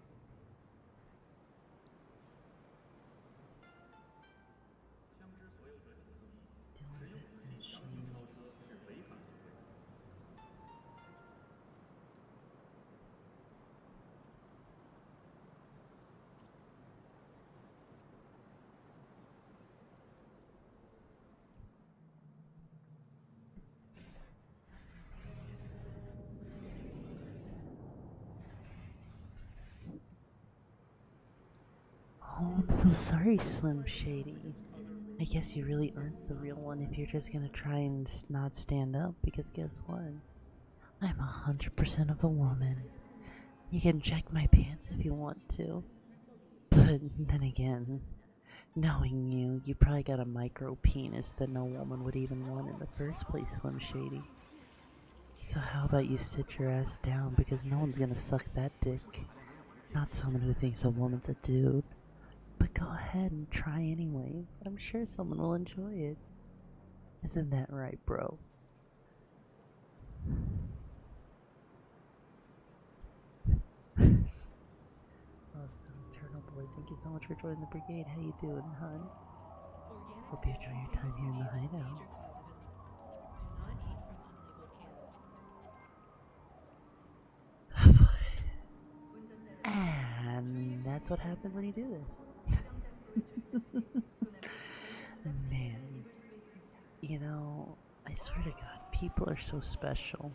Oh, I'm so sorry, Slim Shady. I guess you really aren't the real one if you're just gonna try and not stand up, because guess what? I'm 100% of a woman. You can check my pants if you want to. But then again, knowing you, you probably got a micro penis that no woman would even want in the first place, Slim Shady. So how about you sit your ass down, because no one's gonna suck that dick. Not someone who thinks a woman's a dude. But go ahead and try anyways. I'm sure someone will enjoy it. Isn't that right, bro? Awesome, Eternal Boy, thank you so much for joining the brigade. How you doing, hon? Hope you enjoy your time here in the hideout. And that's what happens when you do this. Man, you know, I swear to God, people are so special.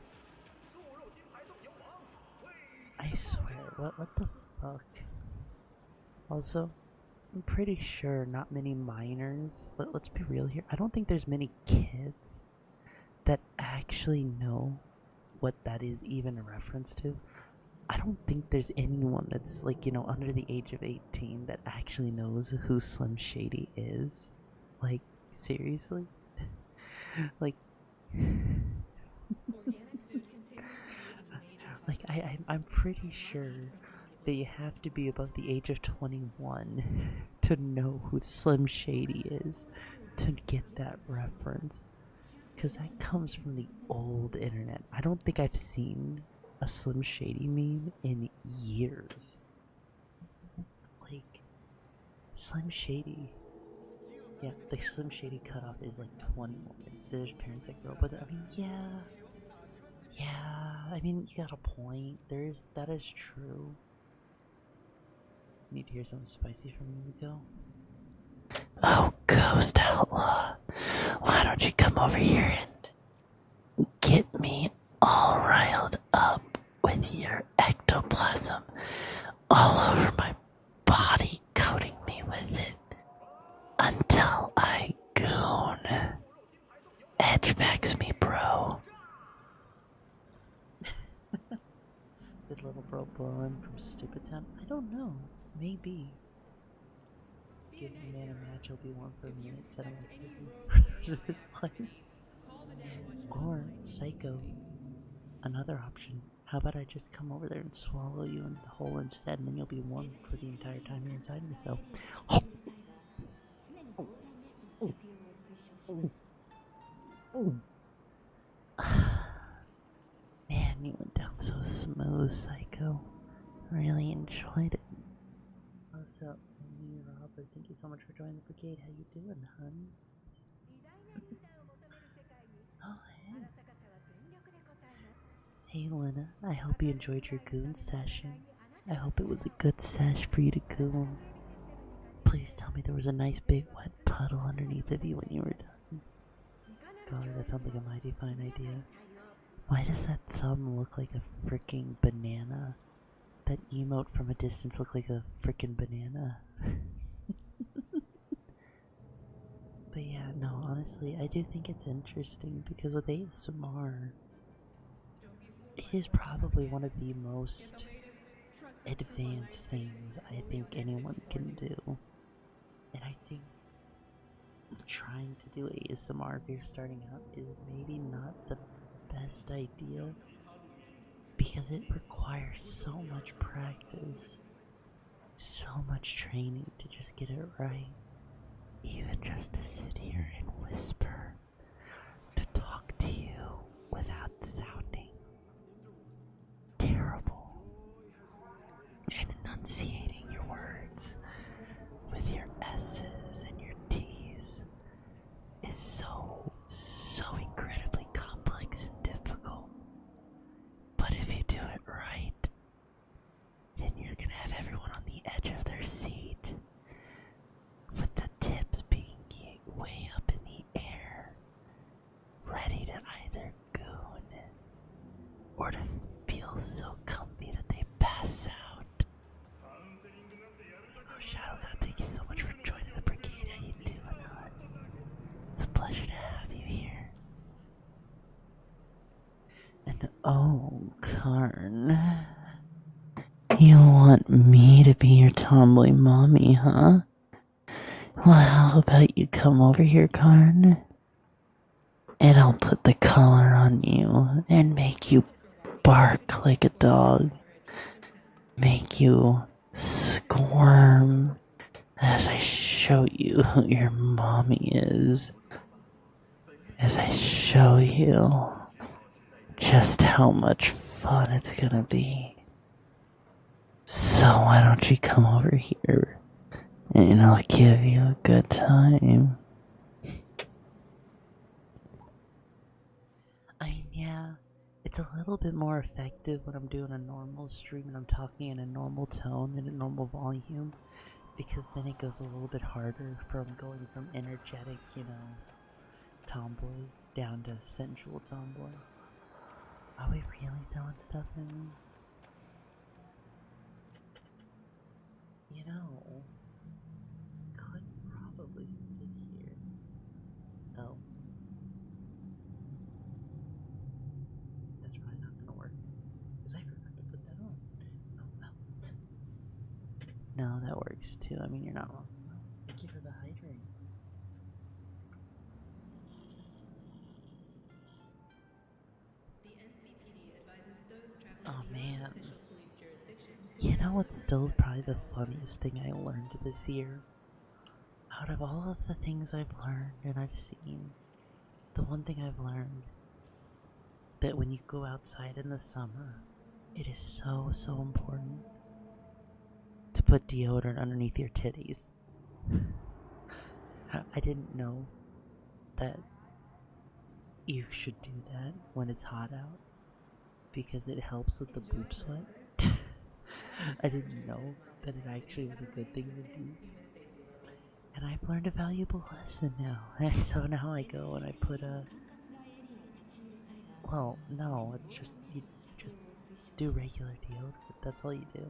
I swear, what the fuck? Also, I'm pretty sure not many minors, let's be real here, I don't think there's many kids that actually know what that is even a reference to. I don't think there's anyone that's, like, you know, under the age of 18 that actually knows who Slim Shady is. Like, seriously? Like, I'm pretty sure that you have to be above the age of 21 to know who Slim Shady is, to get that reference. Because that comes from the old internet. I don't think I've seen a Slim Shady meme in years. Like, Slim Shady. Yeah, the Slim Shady cutoff is like 21. There's parents that grow up with it. I mean, yeah, I mean, you got a point. That is true. Need to hear something spicy from Yumiko? Oh, Ghost Outlaw, why don't you come over here and get me all riled up with your ectoplasm all over my body, coating me with it until I goon. Edgebacks me, bro. Did little bro blow in from Stupid Town? I don't know. Maybe. Give a man a match, he'll be one for a minute, setting up for the rest of his life. Or, Psycho. Another option. How about I just come over there and swallow you in the hole instead, and then you'll be one for the entire time you're inside me, so. Man, you went down so smooth, Psycho. Really enjoyed it. Also, me, Robert, thank you so much for joining the brigade. How you doing, hun? Oh, hey. Hey, Lena. I hope you enjoyed your goon session. I hope it was a good sesh for you to goon. Please tell me there was a nice big wet puddle underneath of you when you were done. God, that sounds like a mighty fine idea. Why does that thumb look like a freaking banana? That emote from a distance looked like a freaking banana. But yeah, no, honestly, I do think it's interesting because with ASMR, it is probably one of the most advanced things I think anyone can do. And I think trying to do ASMR if you're starting out is maybe not the best idea, because it requires so much practice, so much training to just get it right. Even just to sit here and whisper, to talk to you without sounding terrible, and enunciating your words with your S's and your T's is so incredibly complex and difficult. But if you do it right, then you're gonna have everyone on the edge of their seat, with the tips being way up in the air, ready to either goon or to feel so comfy that they pass out. Oh, Shadowgod, thank you so much for joining the brigade. How you doing, hon? Oh, Karn. You want me to be your tomboy mommy, huh? Well, how about you come over here, Karn? And I'll put the collar on you and make you bark like a dog. Make you squirm as I show you who your mommy is. As I show you just how much fun it's gonna be. So why don't you come over here and I'll give you a good time. I mean, yeah, it's a little bit more effective when I'm doing a normal stream and I'm talking in a normal tone and a normal volume, because then it goes a little bit harder from going from energetic, tomboy down to sensual tomboy. Are we really throwing stuff in me? Could probably sit here. Oh. That's probably not gonna work. Because I forgot to put that on. Oh well. No, that works too. I mean, you're not wrong. Thank you for the hydrate. The NCPD advises those traveling Oh beyond man. official police jurisdiction to You know avoid what's still probably the funniest thing I learned this year? Out of all of the things I've learned and I've seen, the one thing I've learned, that when you go outside in the summer, it is so, so important to put deodorant underneath your titties. I didn't know that you should do that when it's hot out, because it helps with the boob sweat. I didn't know that it actually was a good thing to do. And I've learned a valuable lesson now. And so now I go and I put well, no, it's just, you just do regular deodorant. That's all you do.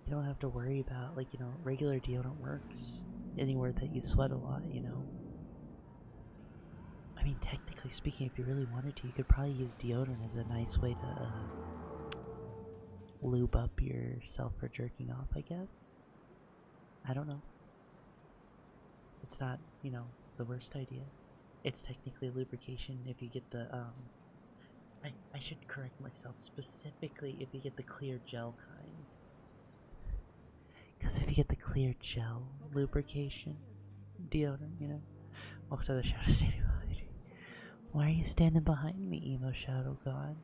You don't have to worry about, regular deodorant works anywhere that you sweat a lot, I mean, technically speaking, if you really wanted to, you could probably use deodorant as a nice way to lube up yourself for jerking off, I guess. I don't know. It's not, the worst idea. It's technically lubrication if you get the, I should correct myself, specifically if you get the clear gel kind. Because if you get the clear gel lubrication deodorant, walks out of the shadow standing behind you. Why are you standing behind me, emo shadow god?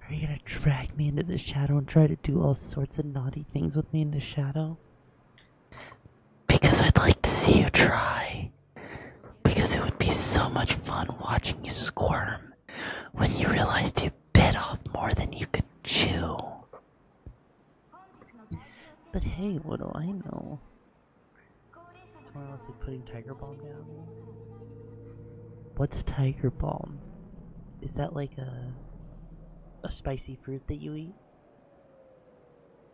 Are you gonna drag me into the shadow and try to do all sorts of naughty things with me in the shadow? Because I'd like to see you try. Because it would be so much fun watching you squirm when you realized you bit off more than you could chew. But hey, what do I know? It's more or less like putting tiger balm down. What's tiger balm? Is that like a spicy fruit that you eat?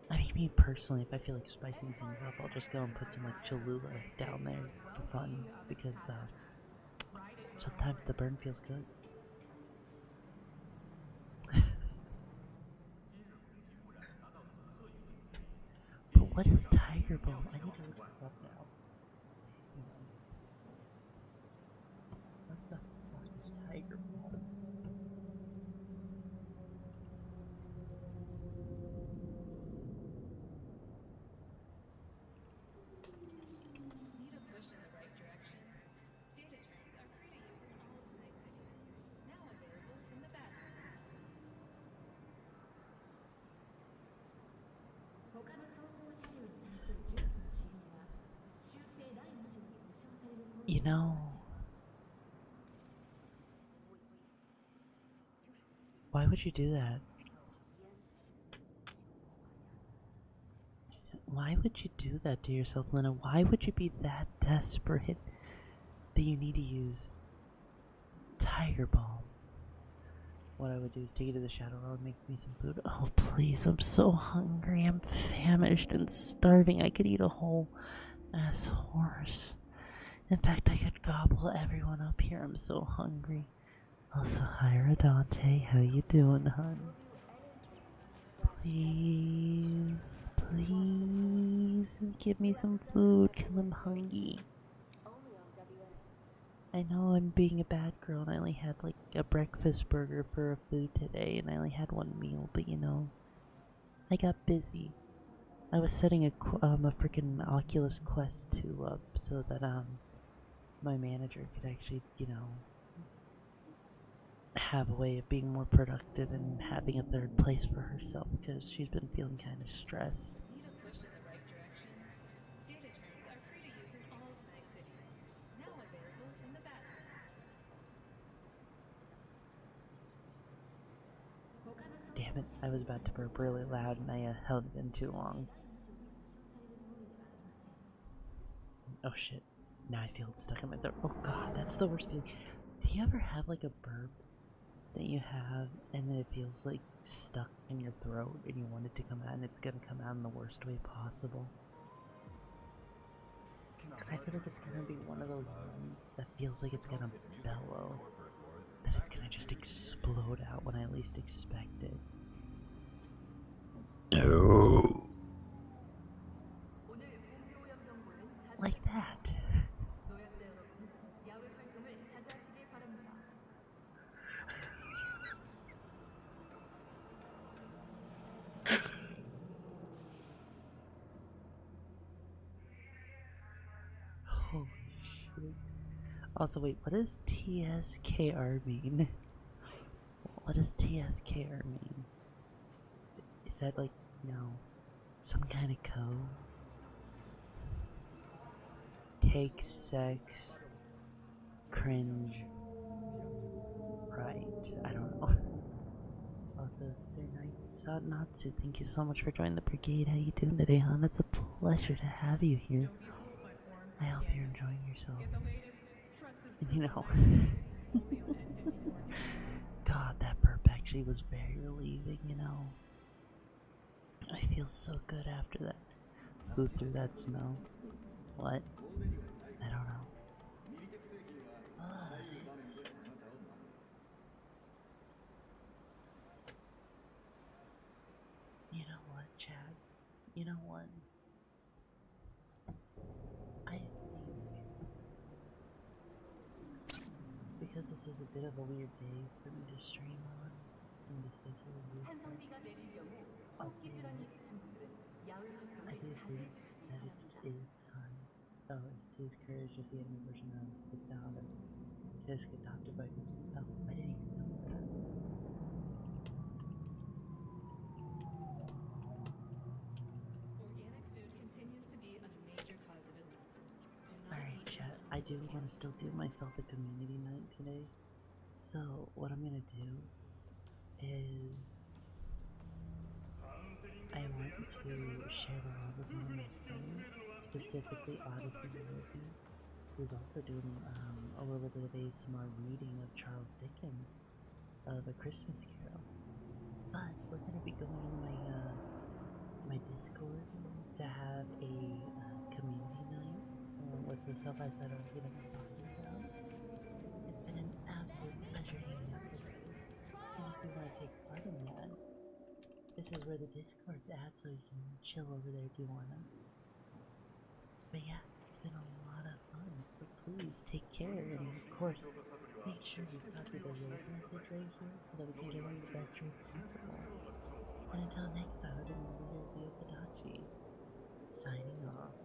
I mean, me personally, if I feel like spicing things up, I'll just go and put some like Cholula down there for fun, because sometimes the burn feels good. But what is tiger balm? I need to look this up now. What the fuck is tiger balm? Need a push in the right direction? Data turns are free to use in all of Night City. Now available in the Badlands app. You know, why would you do that? Why would you do that to yourself, Lena? Why would you be that desperate that you need to use tiger balm? What I would do is take it to the shadow realm and make me some food. Oh, please, I'm so hungry. I'm famished and starving. I could eat a whole ass horse. In fact, I could gobble everyone up here. I'm so hungry. Also, hi Radante, how you doing, hun? Please, please give me some food, cause I'm hungry. I know I'm being a bad girl and I only had like a breakfast burger for a food today and I only had one meal, but you know, I got busy. I was setting a freaking Oculus Quest 2 up so that my manager could actually, you know, have a way of being more productive and having a third place for herself because she's been feeling kind of stressed. Need a push in the right direction? Data turns are free to use in all of Night City. Now available in the bathroom. Damn it, I was about to burp really loud and I held it in too long. Oh shit, now I feel it stuck in my throat. Oh god, that's the worst feeling. Do you ever have like a burp that you have and then it feels like stuck in your throat and you want it to come out and it's gonna come out in the worst way possible? Because I feel like it's gonna be one of those ones that feels like it's gonna bellow, that it's gonna just explode out when I least expect it. Like that. Holy shit. Also, wait, what does TSKR mean? What does TSKR mean? Is that like, you know, some kind of code? Take sex, cringe, right? I don't know. Also, Sir Natsu, thank you so much for joining the brigade. How you doing today, hon? It's a pleasure to have you here. I hope you're enjoying yourself. And you know, God, that burp actually was very relieving, you know. I feel so good after that. Who threw that smell? What? I don't know. But you know what, Chad? You know what? I think because this is a bit of a weird day for me to stream on and to sit here and do stuff, I'll say this. I do think that it is time. Oh, it's his courage, just the anime version of the sound of Tisk adopted by. Oh, I didn't even know that. Organic food continues to be a major cause of illness. Do not Alright, eat chat. I do want to still do myself a community night today. So, what I'm gonna do is I want to share the love with one of my friends, specifically Odyssey Ruby, who's also doing a little bit of ASMR reading of Charles Dickens of A Christmas Carol. But we're gonna be going into my Discord to have a community night with the stuff I said I was gonna be talking about. It's been an absolute pleasure hanging out with you, and if you want to take part in that, this is where the Discord's at, so you can chill over there if you wanna. But yeah, it's been a lot of fun, so please take care, and of course, make sure you copy the raid message right here so that we can get on the best raid possible. And until next time, I've been one of your Ryokadachis, signing off.